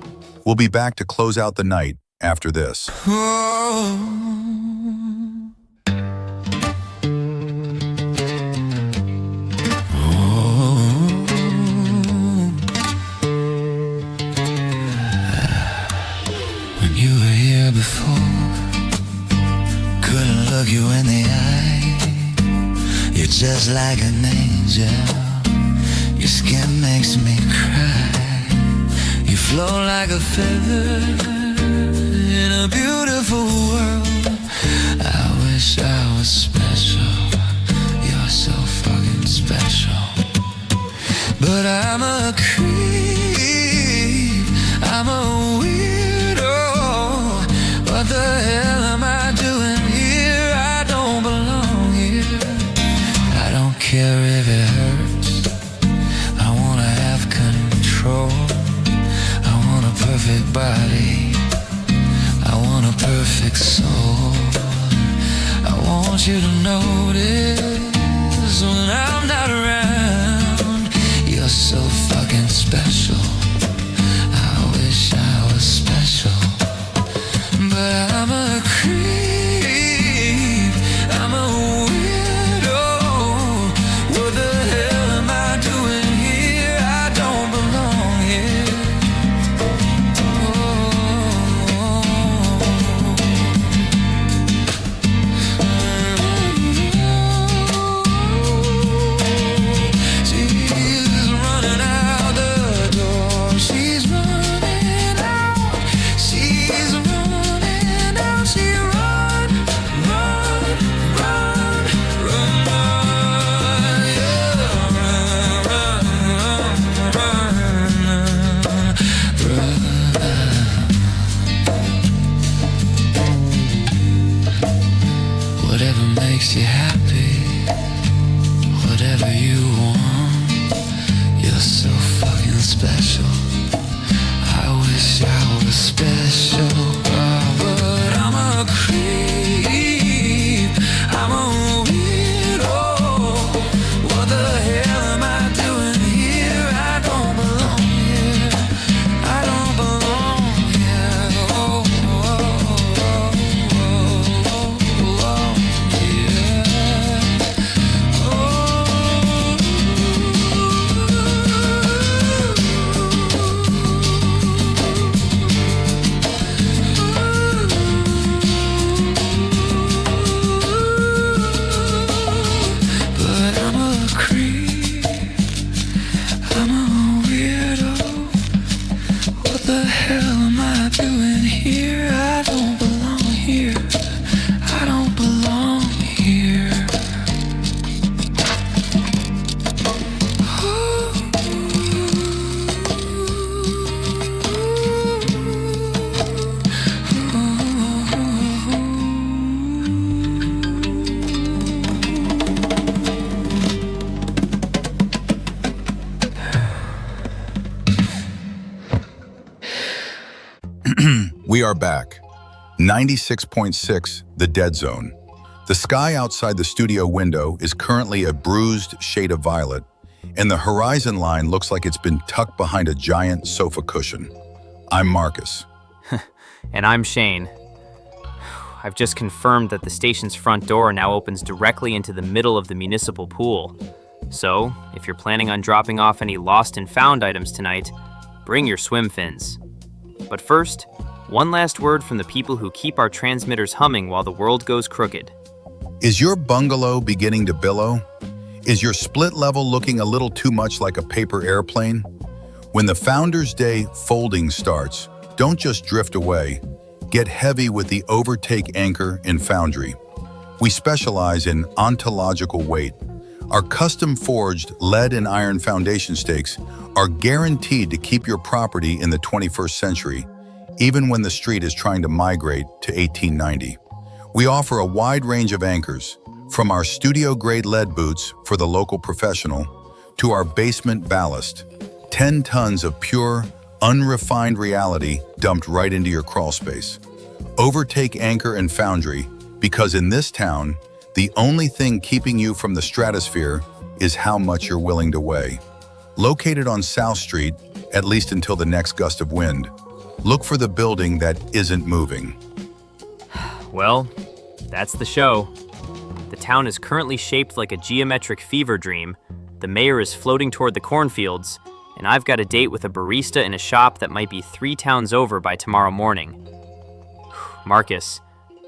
We'll be back to close out the night after this. When you were here before, couldn't look you in the eye. You're just like an angel. Your skin makes me cry. You float like a feather in a beautiful world. I wish I was special. You're so fucking special. But I'm a creep. I'm a weirdo. What the hell am I doing here? I don't belong here. I don't care if it hurts. I wanna have control. I want a perfect body. I want a perfect soul. I want you to notice when I'm not around. You're so fucking special. I wish I was special. But I'm a creep. I'm a weirdo. What the hell am I doing here? I don't belong here. She's running out the door. She's running out. She's running out. She run, run, run, run, run. Yeah, run, run, run, Whatever makes you happy, whatever you want, you're so fucking special. I wish I was special, but I'm a creep. I'm a weirdo. What the hell am I doing here? I don't belong here. I don't belong here. Oh, oh, oh, oh, oh, But I'm a creep. I'm a weirdo. What the hell am I doing here? I don't belong here. I don't belong here. We are back. 96.6, the dead zone. The sky outside the studio window is currently a bruised shade of violet, and the horizon line looks like it's been tucked behind a giant sofa cushion. I'm Marcus. And I'm Shane. I've just confirmed that the station's front door now opens directly into the middle of the municipal pool. So, if you're planning on dropping off any lost and found items tonight, bring your swim fins. But first, one last word from the people who keep our transmitters humming while the world goes crooked. Is your bungalow beginning to billow? Is your split level looking a little too much like a paper airplane? When the Founders Day folding starts, don't just drift away. Get heavy with the Overtake Anchor and Foundry. We specialize in ontological weight. Our custom-forged lead and iron foundation stakes are guaranteed to keep your property in the 21st century, even when the street is trying to migrate to 1890. We offer a wide range of anchors, from our studio-grade lead boots for the local professional to our basement ballast, 10 tons of pure, Unrefined reality dumped right into your crawl space. Overtake Anchor and Foundry, because in this town, the only thing keeping you from the stratosphere is how much you're willing to weigh. Located on South Street, at least until the next gust of wind, look for the building that isn't moving. Well, that's the show. The town is currently shaped like a geometric fever dream. The mayor is floating toward the cornfields, and I've got a date with a barista in a shop that might be 3 towns over by tomorrow morning. Marcus,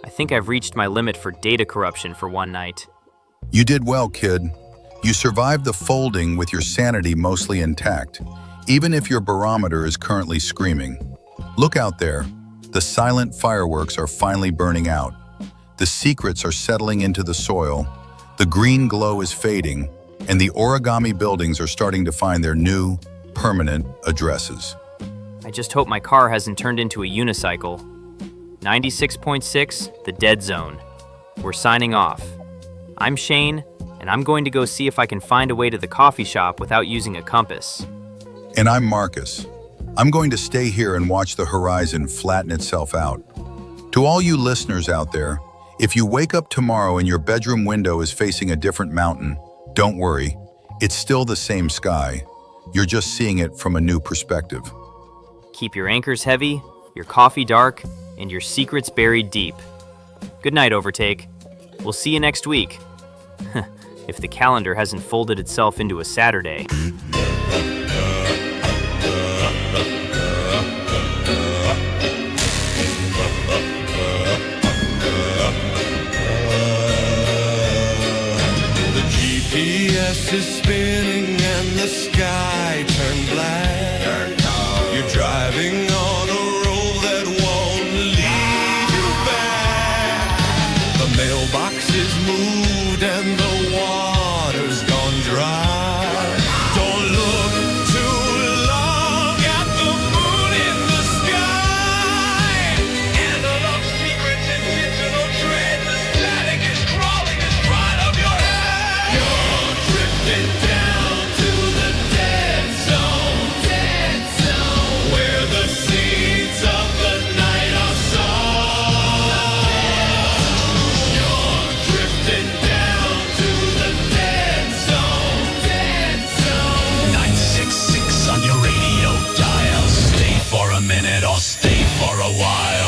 I think I've reached my limit for data corruption for one night. You did well, kid. You survived the folding with your sanity mostly intact, even if your barometer is currently screaming. Look out there. The silent fireworks are finally burning out. The secrets are settling into the soil. The green glow is fading, and the origami buildings are starting to find their new, permanent addresses. I just hope my car hasn't turned into a unicycle. 96.6, the Dead Zone. We're signing off. I'm Shane, and I'm going to go see if I can find a way to the coffee shop without using a compass. And I'm Marcus. I'm going to stay here and watch the horizon flatten itself out. To all you listeners out there, if you wake up tomorrow and your bedroom window is facing a different mountain, don't worry. It's still the same sky. You're just seeing it from a new perspective. Keep your anchors heavy, your coffee dark, and your secrets buried deep. Good night, Overtake. We'll see you next week. If the calendar hasn't folded itself into a Saturday. The GPS is spinning and the sky turned black. You're driving on a road that won't lead you back. The mailbox is moved and the water's gone dry. Don't look too long at the moon in the sky. Analog secrets and digital trends. The static is crawling in front of your head. You're drifting down to the dead zone. Dead zone. Where the seeds of the night are sown. You're drifting down to the dead zone. Dead zone. 966 on your radio dial. Stay for a minute or stay for a while.